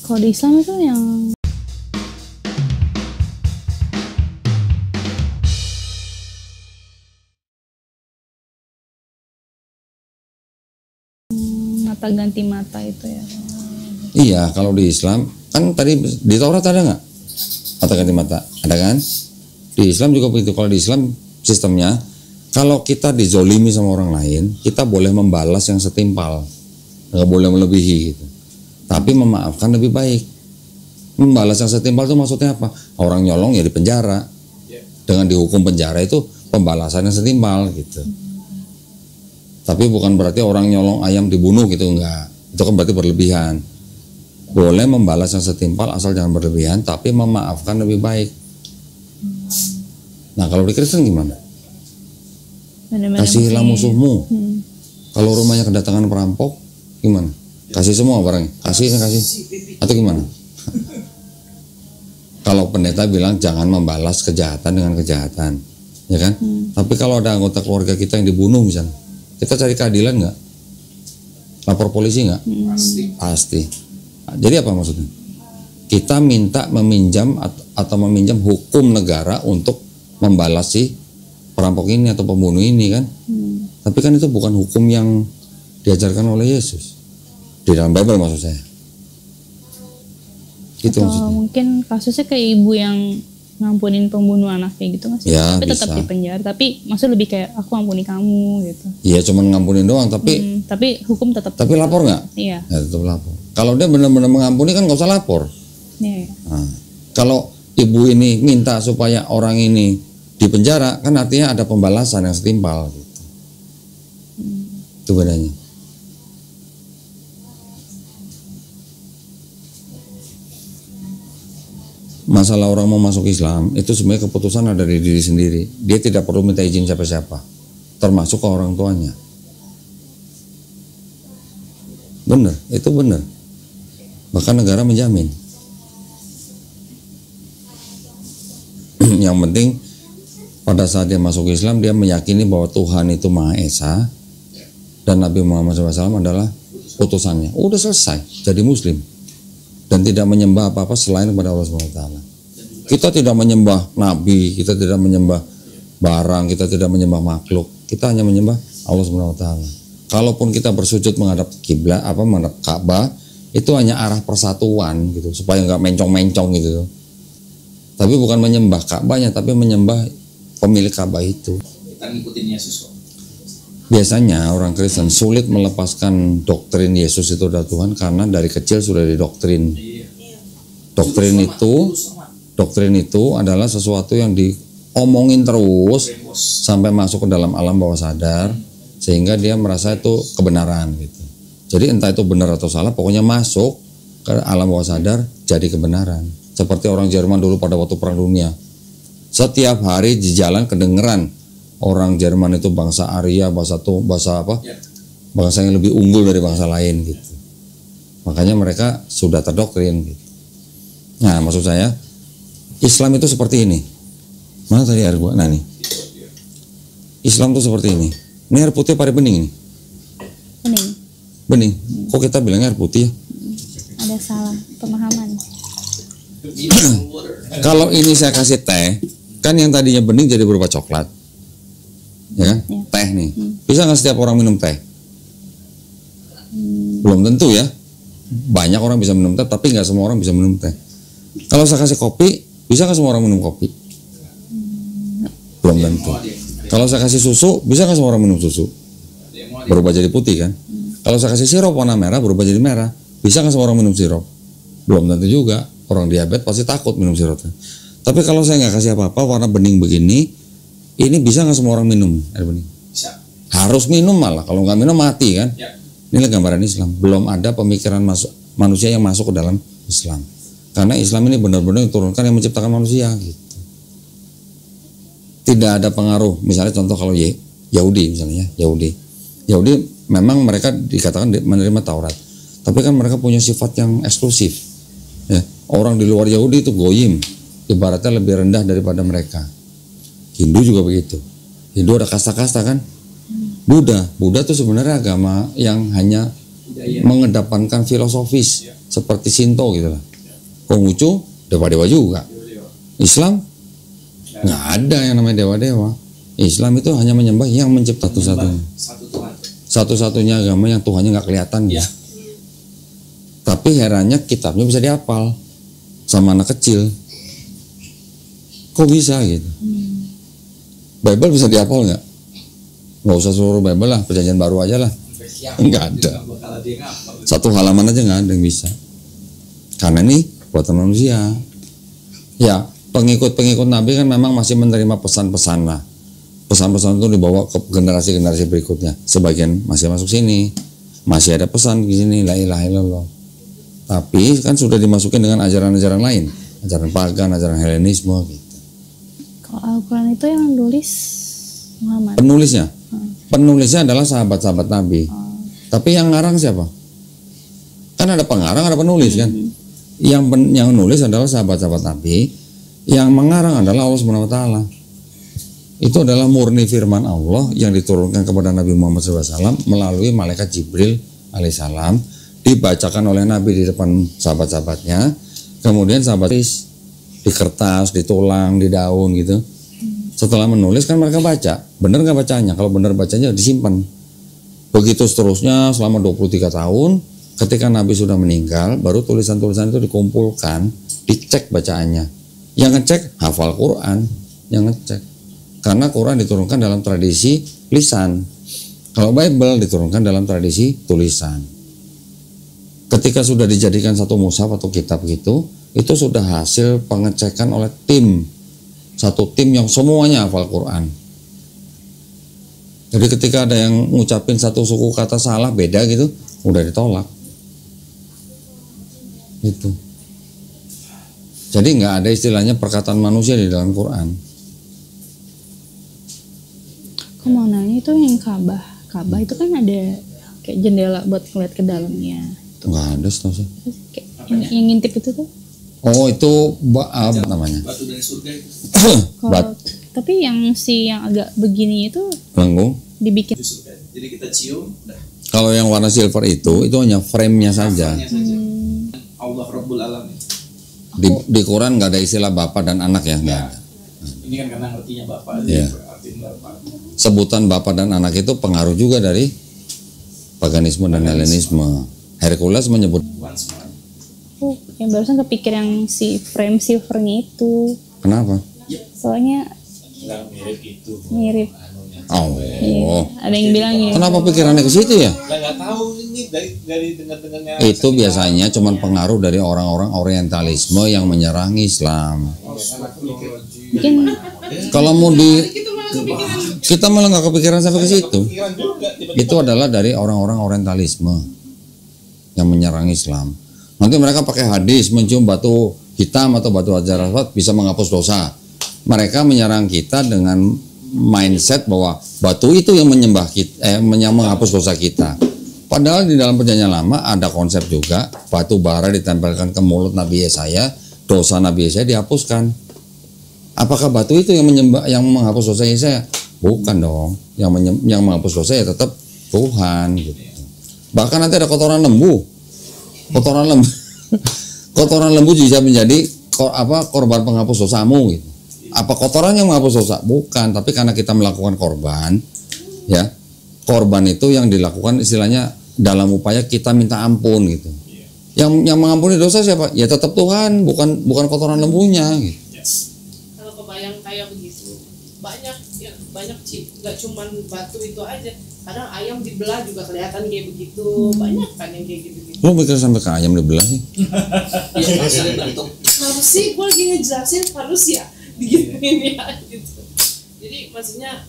Kalau di Islam itu yang mata ganti mata itu ya. Iya, kalau di Islam kan tadi di Taurat ada nggak mata ganti mata? Ada kan? Di Islam juga begitu. Kalau di Islam sistemnya, kalau kita dizolimi sama orang lain, kita boleh membalas yang setimpal, nggak boleh melebihi gitu. Tapi memaafkan lebih baik. Membalas yang setimpal itu maksudnya apa? Orang nyolong ya di penjara. Dengan dihukum penjara itu pembalasan yang setimpal gitu. Tapi bukan berarti orang nyolong ayam dibunuh gitu, enggak. Itu kan berarti berlebihan. Boleh membalas yang setimpal asal jangan berlebihan, tapi memaafkan lebih baik. Nah kalau di Kristen gimana? Bener-bener Kasihilah mesti- musuhmu. Hmm. Kalau rumahnya kedatangan perampok, gimana? Kasih semua barangnya, kasih. Atau gimana? Kalau pendeta bilang jangan membalas kejahatan dengan kejahatan, ya kan? Tapi kalau ada anggota keluarga kita yang dibunuh misalnya, kita cari keadilan nggak? Lapor polisi nggak? Pasti. Nah, jadi apa maksudnya? Kita minta meminjam atau meminjam hukum negara untuk membalas si perampok ini atau pembunuh ini kan? Tapi kan itu bukan hukum yang diajarkan oleh Yesus di dalam Bible maksud saya. Gitu Atau maksudnya. mungkin kasusnya kayak ibu yang ngampunin pembunuh anaknya gitu nggak sih? Ya, Tapi tetap bisa. di penjara. Tapi maksud lebih kayak aku ampuni kamu gitu. Iya cuman ngampunin doang tapi Tapi hukum tetap. tapi lapor nggak? Iya. Ya tetap lapor. Kalau dia benar-benar mengampuni kan nggak usah lapor. Iya. Nah, kalau ibu ini minta supaya orang ini dipenjara kan artinya ada pembalasan yang setimpal gitu. Itu bedanya. Masalah orang mau masuk Islam itu sebenarnya keputusan ada di diri sendiri. Dia tidak perlu minta izin siapa-siapa, termasuk ke orang tuanya. Benar, itu benar. Bahkan negara menjamin. Yang penting pada saat dia masuk Islam dia meyakini bahwa Tuhan itu Maha Esa dan Nabi Muhammad SAW adalah utusannya. Udah selesai, jadi Muslim dan tidak menyembah apa-apa selain kepada Allah SWT. Kita tidak menyembah Nabi, kita tidak menyembah barang, kita tidak menyembah makhluk, kita hanya menyembah Allah SWT. Kalaupun kita bersujud menghadap kiblat, menghadap Ka'bah, itu hanya arah persatuan gitu, supaya nggak mencong-mencong gitu. Tapi bukan menyembah Ka'bahnya, tapi menyembah pemilik Ka'bah itu. Kita ngikutin Yesus kok. Biasanya orang Kristen sulit melepaskan doktrin Yesus itu adalah Tuhan karena dari kecil sudah didoktrin. Doktrin itu adalah sesuatu yang diomongin terus sampai masuk ke dalam alam bawah sadar sehingga dia merasa itu kebenaran gitu. Jadi entah itu benar atau salah, pokoknya masuk ke alam bawah sadar jadi kebenaran. Seperti orang Jerman dulu pada waktu Perang Dunia. Setiap hari di jalan kedengeran orang Jerman itu bangsa Arya, bangsa yang lebih unggul dari bangsa lain gitu. Makanya mereka sudah terdoktrin gitu. Nah, maksud saya Islam itu seperti ini. Mana tadi air gua? Nah nih. Islam itu seperti ini. Ini air putih apa air bening nih? Bening. Bening. Kok kita bilangnya air putih ya? Ada salah pemahaman. Kalau ini saya kasih teh, kan yang tadinya bening jadi berupa coklat. Ya kan? Ya. Teh nih. Bisa nggak setiap orang minum teh? Belum tentu ya. Banyak orang bisa minum teh, tapi nggak semua orang bisa minum teh. Kalau saya kasih kopi, bisa nggak semua orang minum kopi? Belum tentu. Kalau saya kasih susu, bisa nggak semua orang minum susu? Berubah jadi putih kan? Kalau saya kasih sirup warna merah, berubah jadi merah. Bisa nggak semua orang minum sirup? Belum tentu juga. Orang diabetes pasti takut minum sirupnya. Tapi kalau saya nggak kasih apa-apa, warna bening begini, ini bisa nggak semua orang minum air bening? Bisa. Harus minum malah. Kalau nggak minum mati kan? Ya. Inilah gambaran Islam. Belum ada pemikiran manusia yang masuk ke dalam Islam. Karena Islam ini benar-benar diturunkan yang menciptakan manusia gitu. Tidak ada pengaruh. Misalnya contoh kalau Yahudi misalnya, Yahudi memang mereka dikatakan menerima Taurat. Tapi kan mereka punya sifat yang eksklusif. Ya, orang di luar Yahudi itu goyim, ibaratnya lebih rendah daripada mereka. Hindu juga begitu. Hindu ada kasta-kasta kan. Buddha itu sebenarnya agama yang hanya mengedepankan filosofis seperti Shinto gitu lah. Konghucu dewa-dewa juga. Islam nggak ada yang namanya dewa-dewa. Islam itu hanya menyembah yang mencipta satu-satunya. Satu Tuhan. Satu-satunya agama yang Tuhannya nggak kelihatan ya. Tapi herannya kitabnya bisa dihafal sama anak kecil. Kok bisa gitu? Bible bisa dihafal nggak? Nggak usah seluruh Bible lah, perjanjian baru aja lah. Nggak ada. Satu halaman aja nggak ada yang bisa. Karena ini buatan manusia. Ya, pengikut-pengikut Nabi kan memang masih menerima pesan-pesan lah. Pesan-pesan itu dibawa ke generasi-generasi berikutnya. Sebagian masih masuk sini, masih ada pesan di sini, la ilaha illallah. Tapi kan sudah dimasukin dengan ajaran-ajaran lain, ajaran pagan, ajaran Helenisme gitu. Kalau Al-Quran itu yang nulis Muhammad. Penulisnya adalah sahabat-sahabat Nabi. Tapi yang ngarang siapa? Kan ada pengarang, ada penulis kan. Yang nulis adalah sahabat-sahabat Nabi, yang mengarang adalah Allah Subhanahu wa taala. Itu adalah murni firman Allah yang diturunkan kepada Nabi Muhammad SAW melalui malaikat Jibril alaihissalam, dibacakan oleh Nabi di depan sahabat-sahabatnya, kemudian sahabat di kertas, di tulang, di daun gitu. Setelah menulis kan mereka baca, benar nggak bacanya? Kalau benar bacanya disimpan. Begitu seterusnya selama 23 tahun, ketika Nabi sudah meninggal, baru tulisan-tulisan itu dikumpulkan, dicek bacaannya. Yang ngecek hafal Quran, yang ngecek. Karena Quran diturunkan dalam tradisi lisan. Kalau Bible diturunkan dalam tradisi tulisan. Ketika sudah dijadikan satu mushaf atau kitab gitu, itu sudah hasil pengecekan oleh tim. Satu tim yang semuanya hafal Quran. Jadi ketika ada yang ngucapin satu suku kata salah beda gitu, udah ditolak. Itu. Jadi nggak ada istilahnya perkataan manusia di dalam Quran. Aku mau nanya itu yang Ka'bah. Ka'bah itu kan ada kayak jendela buat ngeliat ke dalamnya. Nggak ada setahu saya. Kayak yang ngintip itu tuh. Oh itu namanya. Batu dari surga itu. Tapi yang agak begini itu Lengkung. dibikin. Di surga. Jadi kita cium, dah. Kalau yang warna silver itu hanya frame-nya saja. Allah Rabbul Alamin. Di Quran nggak ada istilah bapak dan anak ya, nggak ada. Ini kan karena artinya bapak, Iya. artinya bapak. Sebutan bapak dan anak itu pengaruh juga dari paganisme dan Helenisme. Hercules menyebut. Once more. Yang barusan kepikir yang si frame silvernya itu. Kenapa? Soalnya Nggak mirip itu. mirip. Oh, Iya. Ada yang bilang gitu. kenapa pikirannya ke situ ya? Nggak tahu ini dari dengar-dengarnya. Itu biasanya cuman pengaruh dari orang-orang Orientalisme yang menyerang Islam. Mungkin Kalau mau kita malah nggak kepikiran sampai ke situ. Pikiran juga tiba-tiba. Itu adalah dari orang-orang Orientalisme yang menyerang Islam. Nanti mereka pakai hadis mencium batu hitam atau batu hajar aswad bisa menghapus dosa. Mereka menyerang kita dengan mindset bahwa batu itu yang menyembah kita, menghapus dosa kita. Padahal di dalam perjanjian lama ada konsep juga batu bara ditempelkan ke mulut Nabi Yesaya, dosa Nabi Yesaya dihapuskan. Apakah batu itu yang menghapus dosa Yesaya? Bukan dong. Yang menghapus dosa ya tetap Tuhan gitu. Bahkan nanti ada kotoran lembu. Kotoran lembu bisa menjadi korban penghapus dosamu gitu. Apa kotoran yang menghapus dosa? Bukan, tapi karena kita melakukan korban, ya. Korban itu yang dilakukan istilahnya dalam upaya kita minta ampun gitu. Yang mengampuni dosa siapa? Ya tetap Tuhan, bukan kotoran lembunya gitu. Kalau kebayang kayak begitu banyak sih, nggak cuman batu itu aja, kadang ayam dibelah juga kelihatan kayak begitu, banyak kan yang kayak gitu-gitu. Lo mikir sampai ke ayam dibelah sih? Iya, masih bentuk. Harus sih, gue lagi ngejelasin harus ya digituin ya gitu. Jadi maksudnya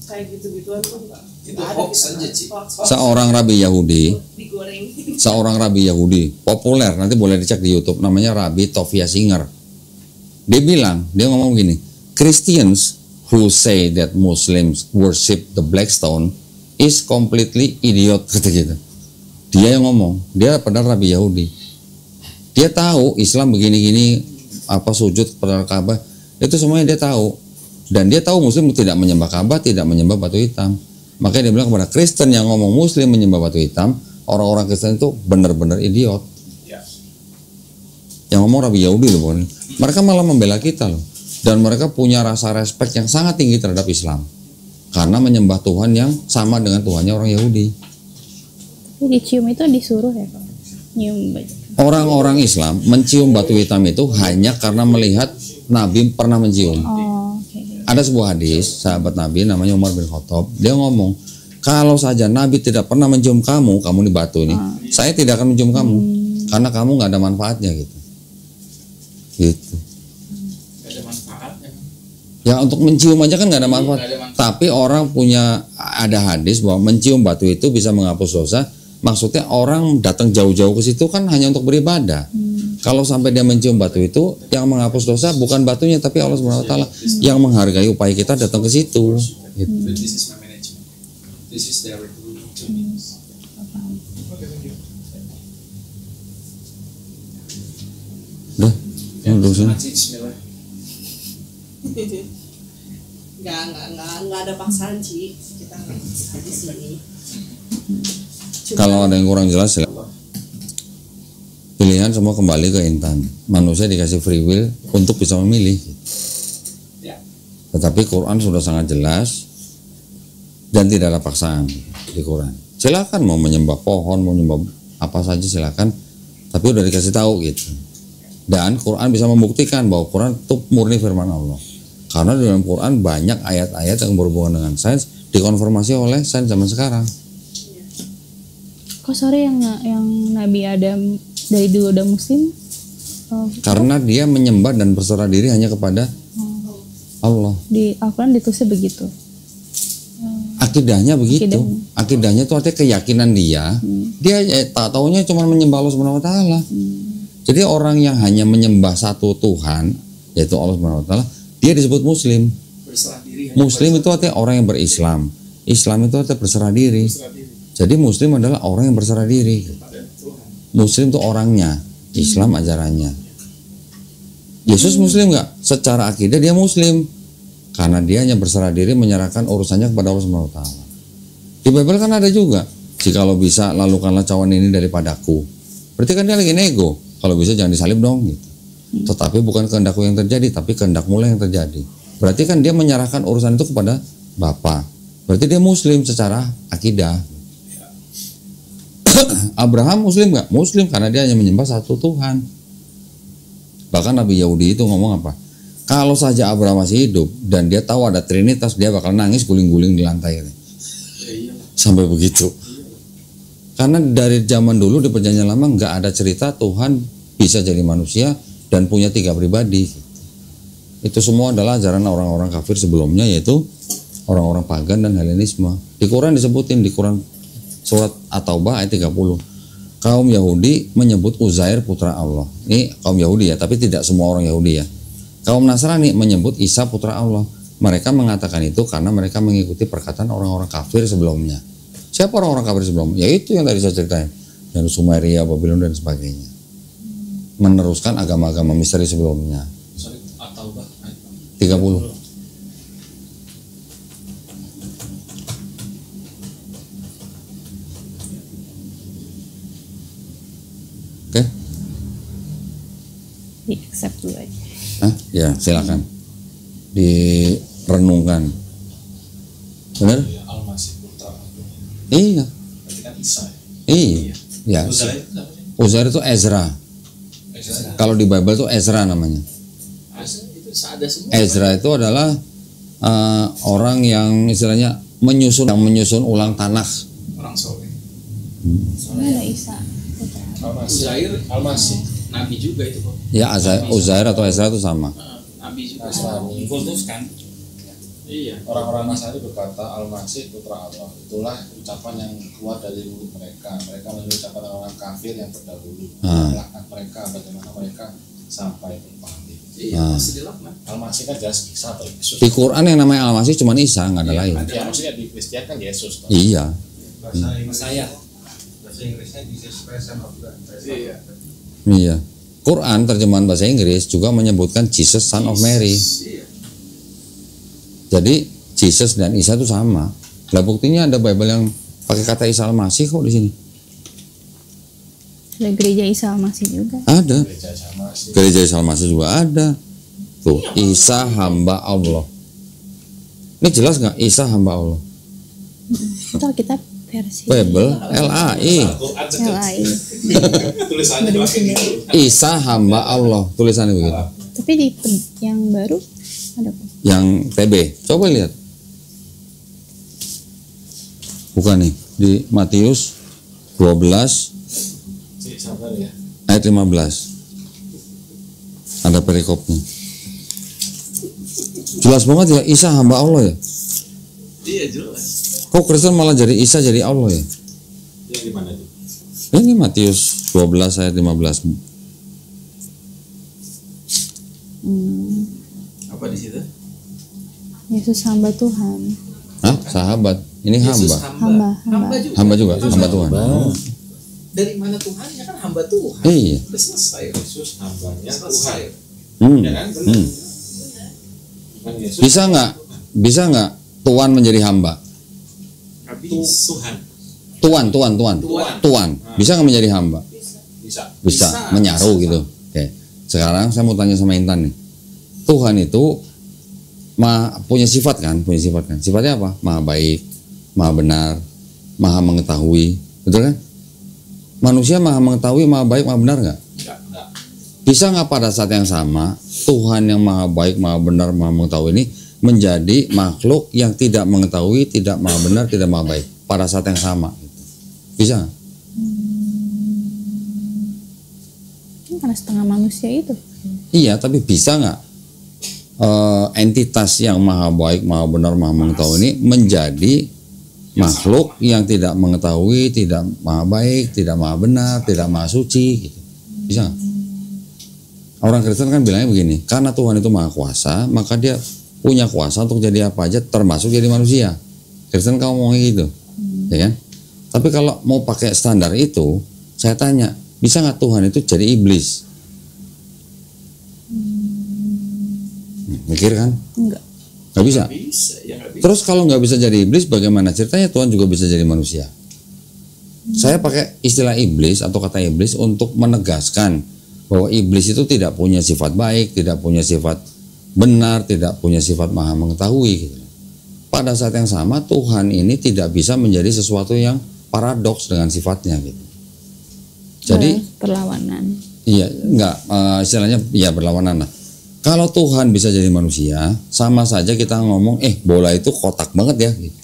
kayak gitu-gituan tuh Itu hoax aja, Ci. Seorang rabi Yahudi, digoreng. populer, nanti boleh dicek di YouTube, namanya Rabbi Tovia Singer. Dia ngomong gini, Christians who say that Muslims worship the black stone is completely idiot, kata gitu. Dia yang ngomong, dia padahal Rabi Yahudi. Dia tahu Islam begini-gini, sujud pada Ka'bah, itu semuanya dia tahu. Dan dia tahu Muslim tidak menyembah Ka'bah, tidak menyembah batu hitam. Makanya dia bilang kepada Kristen yang ngomong Muslim menyembah batu hitam, orang-orang Kristen itu benar-benar idiot. Yang ngomong Rabi Yahudi loh, mereka malah membela kita loh. Dan mereka punya rasa respect yang sangat tinggi terhadap Islam karena menyembah Tuhan yang sama dengan Tuhannya orang Yahudi. Tapi dicium itu disuruh ya Pak? Nyium batu. Orang-orang Islam mencium batu hitam itu hanya karena melihat Nabi pernah mencium. Oh, oke. Ada sebuah hadis sahabat Nabi namanya Umar bin Khattab, dia ngomong, kalau saja Nabi tidak pernah mencium kamu di batu ini, saya tidak akan mencium kamu karena kamu nggak ada manfaatnya gitu. Ya untuk mencium aja kan nggak ada manfaat. Tapi orang ada hadis bahwa mencium batu itu bisa menghapus dosa. Maksudnya orang datang jauh-jauh ke situ kan hanya untuk beribadah. Kalau sampai dia mencium batu itu, yang menghapus dosa bukan batunya tapi Allah Subhanahu wa taala yang menghargai upaya kita datang ke situ. Gitu. But this is my management. This is their rule to me. Udah, duduk sini. Bismillah. Nggak ada paksaan Ci, kita nggak paksa di sini. Kalau ada yang kurang jelas, pilihan semua kembali ke Intan. Manusia dikasih free will untuk bisa memilih. Ya. Tetapi Quran sudah sangat jelas dan tidak ada paksaan di Quran. Silakan mau menyembah pohon, mau menyembah apa saja silakan, tapi udah dikasih tahu gitu. Dan Quran bisa membuktikan bahwa Quran itu murni firman Allah. Karena di dalam Quran banyak ayat-ayat yang berhubungan dengan sains dikonfirmasi oleh sains zaman sekarang. Kok sore yang Nabi Adam dari dulu udah muslim? Oh, Karena dia menyembah dan berserah diri hanya kepada Allah. di Al-Quran ditulisnya begitu. Akidahnya begitu. Akidahnya itu artinya keyakinan dia. Dia tak taunya cuma menyembah Allah Subhanahu wa taala. Jadi orang yang hanya menyembah satu Tuhan, yaitu Allah Subhanahu wa taala, dia disebut muslim. Berserah diri. Muslim itu artinya orang yang berislam. Islam itu artinya berserah diri. Jadi muslim adalah orang yang berserah diri. Muslim itu orangnya, Islam ajarannya. Yesus muslim nggak? Secara akidah dia muslim. Karena dia hanya berserah diri menyerahkan urusannya kepada Allah Subhanahu wa taala. Di Bible kan ada juga, jikalau bisa lalukanlah cawan ini daripadaku. Berarti kan dia lagi nego. Kalau bisa jangan disalib dong gitu. Tetapi bukan kehendakku yang terjadi, tapi kehendakmu lah yang terjadi. Berarti kan dia menyerahkan urusan itu kepada Bapa. Berarti dia muslim secara akidah. Abraham muslim nggak? Muslim karena dia hanya menyembah satu Tuhan. Bahkan Nabi Yahudi itu ngomong apa? Kalau saja Abraham masih hidup dan dia tahu ada Trinitas, dia bakal nangis guling-guling di lantai. Sampai begitu. Karena dari zaman dulu di perjanjian lama nggak ada cerita Tuhan bisa jadi manusia dan punya 3 pribadi. Itu semua adalah ajaran orang-orang kafir sebelumnya, yaitu orang-orang pagan dan Helenisme. Di Quran disebutin, di Quran surat At-Taubah ayat 30. Kaum Yahudi menyebut Uzair putra Allah. Ini kaum Yahudi ya, tapi tidak semua orang Yahudi ya. Kaum Nasrani menyebut Isa putra Allah. Mereka mengatakan itu karena mereka mengikuti perkataan orang-orang kafir sebelumnya. Siapa orang-orang kafir sebelumnya? Yaitu yang tadi saya ceritain, yang Sumeria, Babylon dan sebagainya. Meneruskan agama-agama misteri sebelumnya. Sorry, At-Taubah 30. Oke? Di accept dulu aja. Hah? Ya, silakan. Direnungkan. Benar? Al-Masih putra. Iya. Berarti kan Isa. Iya. Ya. Uzair itu apa sih? Uzair itu Ezra. Kalau di Bible itu Ezra namanya. Itu ada semua. Ezra itu adalah orang yang istilahnya menyusun ulang tanah. Orang soleh. Mana Isa? Uzair Al-Masih. Nabi juga itu kok. Ya, Uzair atau Ezra itu sama. Nabi juga. Kultus kan. Iya. Orang-orang Nasrani berkata Al-Masih putra Allah. Itulah ucapan yang keluar dari mulut mereka. Mereka mengucapkan orang kafir yang terdahulu. Melaknat mereka, bagaimana mereka sampai berpaling. Iya, masih dilaknat. Al-Masih kan jelas Isa atau Yesus. Di Quran yang namanya Al-Masih cuma Isa, nggak ada lain. Ya, maksudnya di Kristen kan Yesus. Iya. Saya. Bahasa Inggrisnya Jesus Christ Son of God. Iya. Iya. Quran terjemahan bahasa Inggris juga menyebutkan Jesus Son of Mary. Iya. Jadi Jesus dan Isa itu sama. Lah buktinya ada Bible yang pakai kata Isa Al-Masih kok di sini. Ada gereja Isa Al-Masih juga. Ada. Gereja sama sih. Gereja Isa Al-Masih juga ada. Tuh, Isa hamba Allah. Ini jelas nggak? Isa hamba Allah. Itu kita versi Bible LAI. LAI. Tulisannya pakai gitu. Isa hamba Allah. Tulisannya begitu. Tapi di yang baru ada kok. Yang TB. Coba lihat. Bukan nih, di Matius 12 Sabar ya. ayat 15. Ada perikopnya. Jelas banget ya, Isa hamba Allah ya. Iya jelas. Kok Kristen malah jadi Isa jadi Allah ya? Yang di mana itu? Ini Matius 12 ayat 15. Apa di situ? Yesus hamba Tuhan. Hah? Sahabat. Ini Yesus hamba. juga. Hamba juga, hamba Tuhan. Oh. Dari mana Tuhannya kan hamba Tuhan. Iya. Udah selesai. Yesus hambanya Tuhan. Hmm. Ya kan? Hmm. Bukan Yesus. Bisa nggak Tuhan menjadi hamba? Tuhan. Tuhan. Bisa nggak menjadi hamba? Bisa. Bisa. Menyaru gitu. Oke. Sekarang saya mau tanya sama Intan nih. Tuhan itu punya sifat kan? Sifatnya apa? Maha baik, maha benar, maha mengetahui. Betul kan? Manusia maha mengetahui, maha baik, maha benar nggak? Enggak. Bisa nggak pada saat yang sama Tuhan yang maha baik, maha benar, maha mengetahui ini menjadi makhluk yang tidak mengetahui, tidak maha benar, tidak maha baik pada saat yang sama? Bisa nggak? Karena setengah manusia itu. Iya, tapi bisa nggak entitas yang maha baik, maha benar, maha mengetahui ini menjadi makhluk yang tidak mengetahui, tidak maha baik, tidak maha benar, tidak maha suci gitu. Bisa nggak? Orang Kristen kan bilangnya begini, karena Tuhan itu maha kuasa, maka dia punya kuasa untuk jadi apa aja, termasuk jadi manusia. Kristen kamu ngomongnya gitu, ya kan? Tapi kalau mau pakai standar itu, saya tanya, bisa nggak Tuhan itu jadi iblis? Mikir kan? Enggak. Nggak bisa. Nggak bisa. Terus kalau nggak bisa jadi iblis, bagaimana ceritanya Tuhan juga bisa jadi manusia? Saya pakai istilah iblis atau kata iblis untuk menegaskan bahwa iblis itu tidak punya sifat baik, tidak punya sifat benar, tidak punya sifat maha mengetahui gitu. Pada saat yang sama Tuhan ini tidak bisa menjadi sesuatu yang paradoks dengan sifatnya gitu. Jadi perlawanan. iya, istilahnya ya berlawanan lah. Kalau Tuhan bisa jadi manusia, sama saja kita ngomong bola itu kotak banget ya gitu.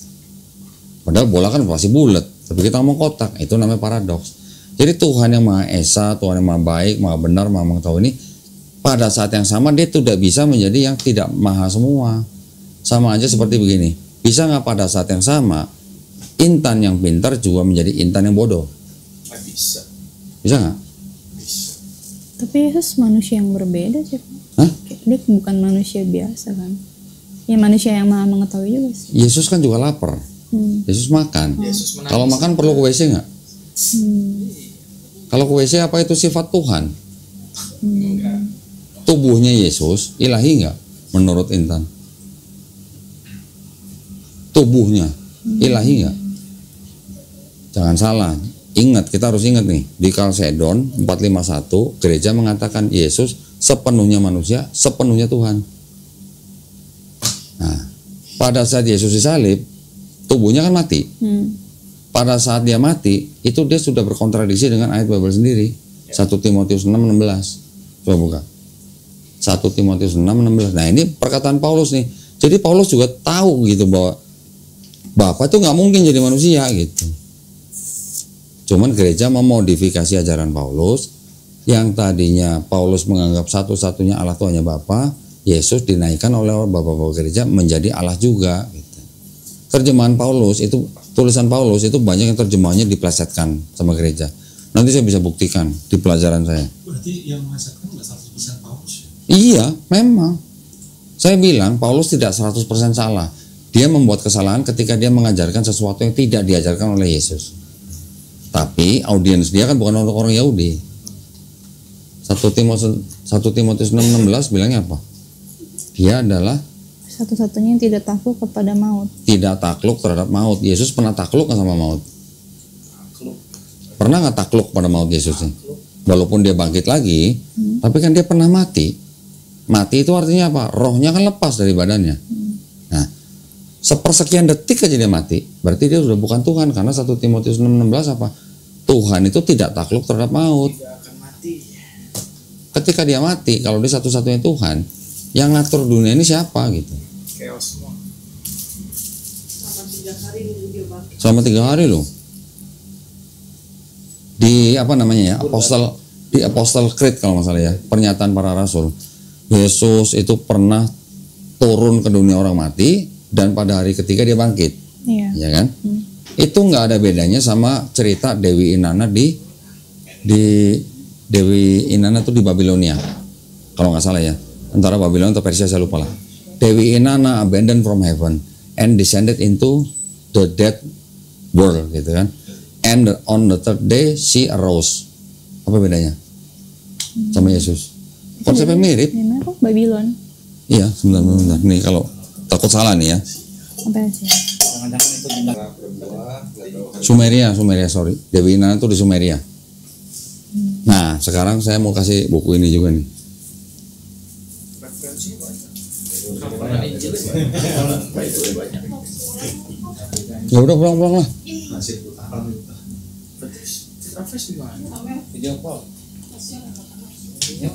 Padahal bola kan pasti bulat, tapi kita ngomong kotak, itu namanya paradoks. Jadi Tuhan yang Maha Esa, Tuhan yang Maha Baik, Maha Benar, Maha Mengetahui ini pada saat yang sama dia tidak bisa menjadi yang tidak maha semua. Sama aja seperti begini. Bisa nggak pada saat yang sama Intan yang pintar juga menjadi Intan yang bodoh? Nggak bisa. Bisa nggak? Bisa. Tapi Yesus manusia yang berbeda sih. Hah? Dia bukan manusia biasa kan? Ya manusia yang maha mengetahui juga sih. Yesus kan juga lapar. Yesus makan. Yesus menangis. Kalau makan perlu ke WC nggak? Kalau ke WC apa itu sifat Tuhan? Tubuhnya Yesus ilahi nggak menurut Intan? Tubuhnya ilahi nggak? Jangan salah. Ingat, kita harus ingat nih, di Kalsedon 451 gereja mengatakan Yesus sepenuhnya manusia, sepenuhnya Tuhan. Nah, pada saat Yesus disalib, tubuhnya kan mati. Pada saat dia mati, itu dia sudah berkontradiksi dengan ayat Bible sendiri. 1 Timotius 6:16. Coba buka. 1 Timotius 6:16. Nah, ini perkataan Paulus nih. Jadi Paulus juga tahu gitu bahwa Bapa itu nggak mungkin jadi manusia gitu. Cuman gereja memodifikasi ajaran Paulus yang tadinya Paulus menganggap satu-satunya Allah itu hanya Bapa, Yesus dinaikkan oleh bapak-bapak gereja menjadi Allah juga gitu. Terjemahan Paulus itu, tulisan Paulus itu banyak yang terjemahannya diplesetkan sama gereja. Nanti saya bisa buktikan di pelajaran saya. Berarti yang melesetkan nggak 100% Paulus ya? Iya, memang. Saya bilang Paulus tidak 100% salah. Dia membuat kesalahan ketika dia mengajarkan sesuatu yang tidak diajarkan oleh Yesus. Tapi audiens dia kan bukan orang Yahudi. 1 Timotius 6:16 bilangnya apa? Dia adalah Satu-satunya yang tidak takluk kepada maut. tidak takluk terhadap maut. Yesus pernah takluk nggak sama maut? Pernah nggak takluk pada maut Yesusnya? Walaupun dia bangkit lagi, tapi kan dia pernah mati. Mati itu artinya apa? Rohnya kan lepas dari badannya. Nah, sepersekian detik aja dia mati, berarti dia sudah bukan Tuhan, karena 1 Timotius 6:16 apa? Tuhan itu tidak takluk terhadap maut. Tidak akan mati. Ketika dia mati, kalau dia satu-satunya Tuhan, yang ngatur dunia ini siapa gitu? Chaos semua. Selama 3 hari nunggu dia bangkit. Selama 3 hari loh. Di apa namanya ya? Apostle Creed kalau nggak salah ya, pernyataan para rasul. Yesus itu pernah turun ke dunia orang mati dan pada hari ketiga dia bangkit. Iya. Ya kan? Itu nggak ada bedanya sama cerita Dewi Inanna di Dewi Inanna tuh di Babilonia. Kalau nggak salah ya. antara Babylon atau Persia, saya lupa lah. Dewi Inanna abandoned from heaven and descended into the dead world, gitu kan. And on the third day she arose. Apa bedanya sama Yesus? Konsepnya mirip. Gimana kok Babylon? Iya, sebentar. Nih kalau takut salah nih ya. Apa sih? Jangan-jangan itu benda Sumeria, sorry. Dewi Inanna itu di Sumeria. Nah, sekarang saya mau kasih buku ini juga nih. Referensi banyak. Ya udah pulang lah. Masih putaran itu. Referensi gimana? video call. Ya.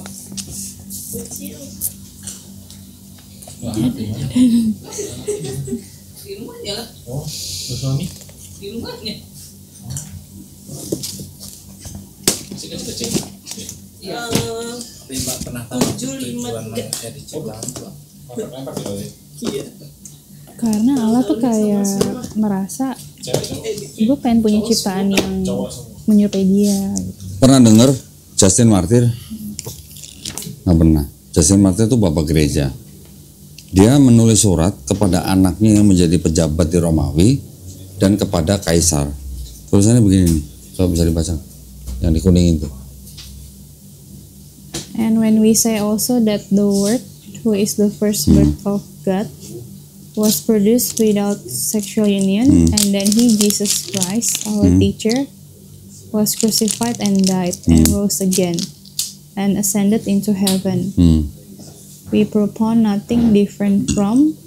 Di rumahnya lah, Oh, suami? di rumahnya. Masih kecil-kecil. Tapi Mbak pernah tahu 753. manusia diciptakan Mbak? Iya. Karena Allah tuh kayak merasa gue pengen punya ciptaan yang menyerupai dia gitu. Pernah dengar Justin Martyr? Nggak pernah. Justin Martyr itu bapak gereja. Dia menulis surat kepada anaknya yang menjadi pejabat di Romawi dan kepada kaisar. Tulisannya begini nih, coba bisa dibaca. Yang di kuning itu. And when we say also that the Word, who is the first birth of God, was produced without sexual union, and then He, Jesus Christ, our teacher, was crucified and died and rose again, and ascended into heaven. We propound nothing different from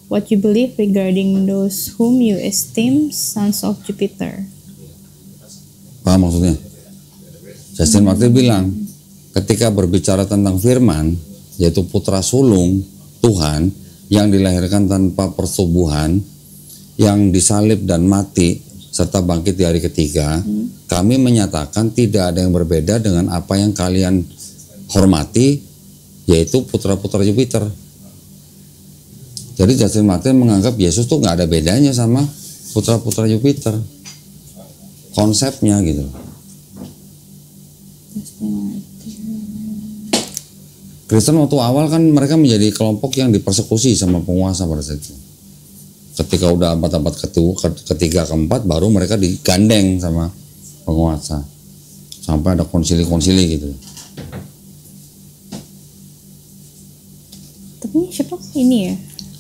what you believe regarding those whom you esteem sons of Jupiter. Paham maksudnya? Justin Martyr bilang, ketika berbicara tentang firman, yaitu putra sulung Tuhan yang dilahirkan tanpa persetubuhan, yang disalib dan mati serta bangkit di hari ketiga, kami menyatakan tidak ada yang berbeda dengan apa yang kalian hormati, yaitu putra-putra Jupiter. Jadi Justin Martyr menganggap Yesus tuh nggak ada bedanya sama putra-putra Jupiter. Konsepnya gitu. Kristen waktu awal kan mereka menjadi kelompok yang dipersekusi sama penguasa pada saat itu. Ketika udah abad-abad ketiga keempat baru mereka digandeng sama penguasa. Sampai ada konsili-konsili gitu. Tapi siapa ini ya?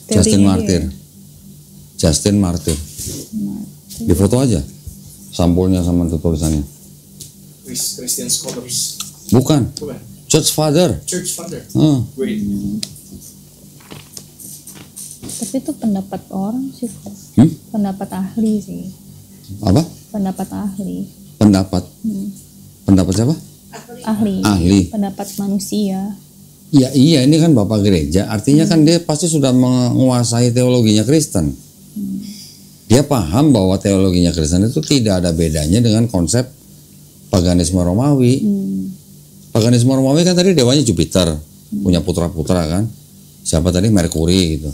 Justin Teorinya Martyr. dia. Justin Martyr. Di foto aja. Sampulnya sama tulisannya. Christian scholars. Bukan. Bukan. Church Father. Church father. Great. Tapi itu pendapat orang sih. Pendapat ahli sih. Apa? Pendapat ahli. Pendapat. Pendapat siapa? Ahli. Ahli. Pendapat manusia. Ya iya, ini kan bapak gereja, artinya kan dia pasti sudah menguasai teologinya Kristen. Dia paham bahwa teologinya Kristen itu tidak ada bedanya dengan konsep paganisme Romawi. Paganisme Romawi kan tadi dewanya Jupiter, punya putra-putra kan. Siapa tadi? Merkuri gitu.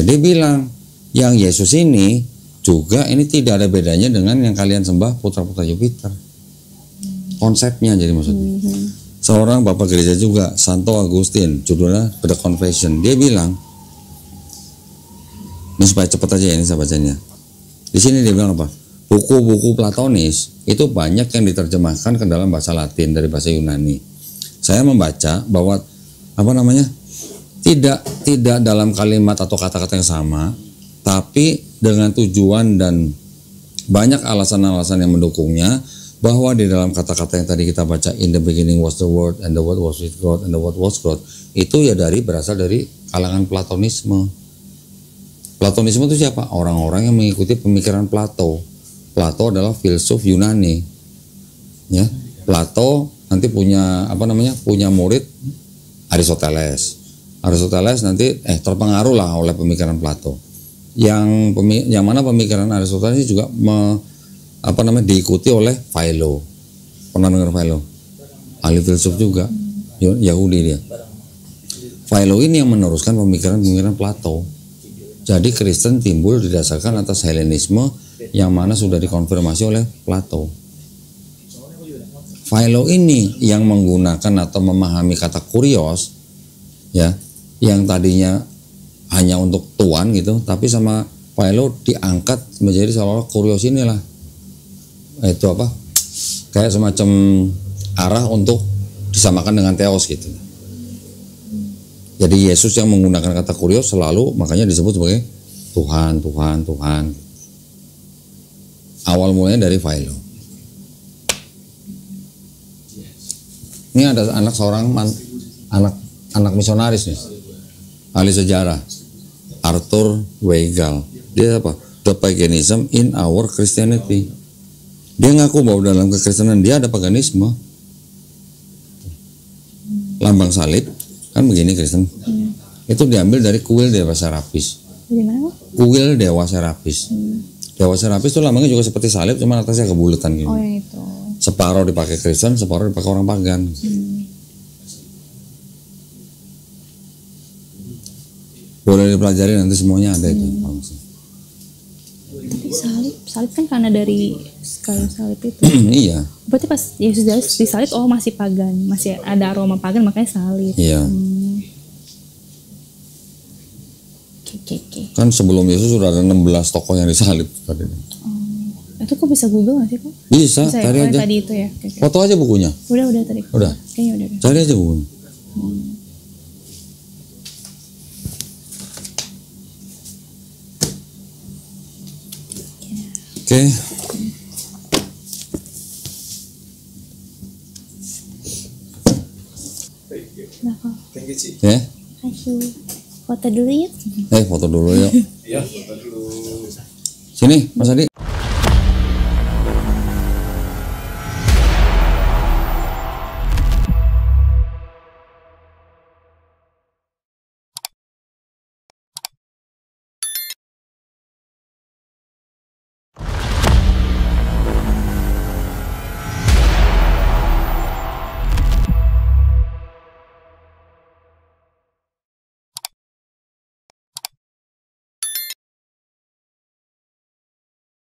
Jadi bilang, yang Yesus ini juga ini tidak ada bedanya dengan yang kalian sembah putra-putra Jupiter. Konsepnya jadi maksudnya. Seorang bapak gereja juga, Santo Agustin, judulnya The Confession. Dia bilang, ini supaya cepat aja ya ini saya bacanya. Di sini dia bilang apa? Buku-buku Platonis itu banyak yang diterjemahkan ke dalam bahasa Latin dari bahasa Yunani. Saya membaca bahwa tidak dalam kalimat atau kata-kata yang sama, tapi dengan tujuan dan banyak alasan-alasan yang mendukungnya, bahwa di dalam kata-kata yang tadi kita baca, in the beginning was the word and the word was with God and the word was God, itu ya berasal dari kalangan Platonisme. Platonisme itu siapa? Orang-orang yang mengikuti pemikiran Plato. Plato adalah filsuf Yunani. Ya, Plato nanti punya punya murid Aristoteles. Aristoteles nanti terpengaruh lah oleh pemikiran Plato. Yang mana pemikiran Aristoteles juga diikuti oleh Philo. Pernah dengar Philo? Ahli filsuf juga, Yahudi dia. Philo ini yang meneruskan pemikiran Plato. Jadi Kristen timbul didasarkan atas Helenisme yang mana sudah dikonfirmasi oleh Plato. Philo ini yang menggunakan atau memahami kata kurios ya, yang tadinya hanya untuk tuan gitu, tapi sama Philo diangkat menjadi seolah-olah kurios inilah, itu apa, kayak semacam arah untuk disamakan dengan theos gitu. Jadi Yesus yang menggunakan kata kurios selalu, makanya disebut sebagai Tuhan, Tuhan, Tuhan. Awal mulanya dari Philo. Ini ada anak misionaris nih, ahli sejarah, Arthur Weigel. Dia apa? The paganism in our Christianity. Dia ngaku bahwa dalam kekristenan dia ada paganisme. Lambang salib kan begini Kristen. Itu diambil dari kuil Dewa Serapis. Gimana? Kuil Dewa Serapis. Dewa Serapis itu lambangnya juga seperti salib, cuma atasnya kebulatan gini. Oh yang itu. Separuh dipakai Kristen, separuh dipakai orang pagan. Boleh dipelajari nanti semuanya ada itu. Tapi salib kan karena dari kayu salib itu. Iya. Berarti pas Yesus disalib, oh masih pagan, masih ada aroma pagan, makanya salib. Iya. Oke. Kan sebelum Yesus sudah ada 16 tokoh yang disalib tadi. Itu kok bisa Google nggak sih kok? Bisa, ya? cari Oh, aja. Tadi itu ya. Oke. Foto aja bukunya. Udah tadi. Udah. Kayaknya udah. Cari aja bukunya. Oke. Nah, Thank you, Ci. Ya. kasih foto dulu yuk. Foto dulu yuk. Iya, foto dulu. Sini, Mas Adi.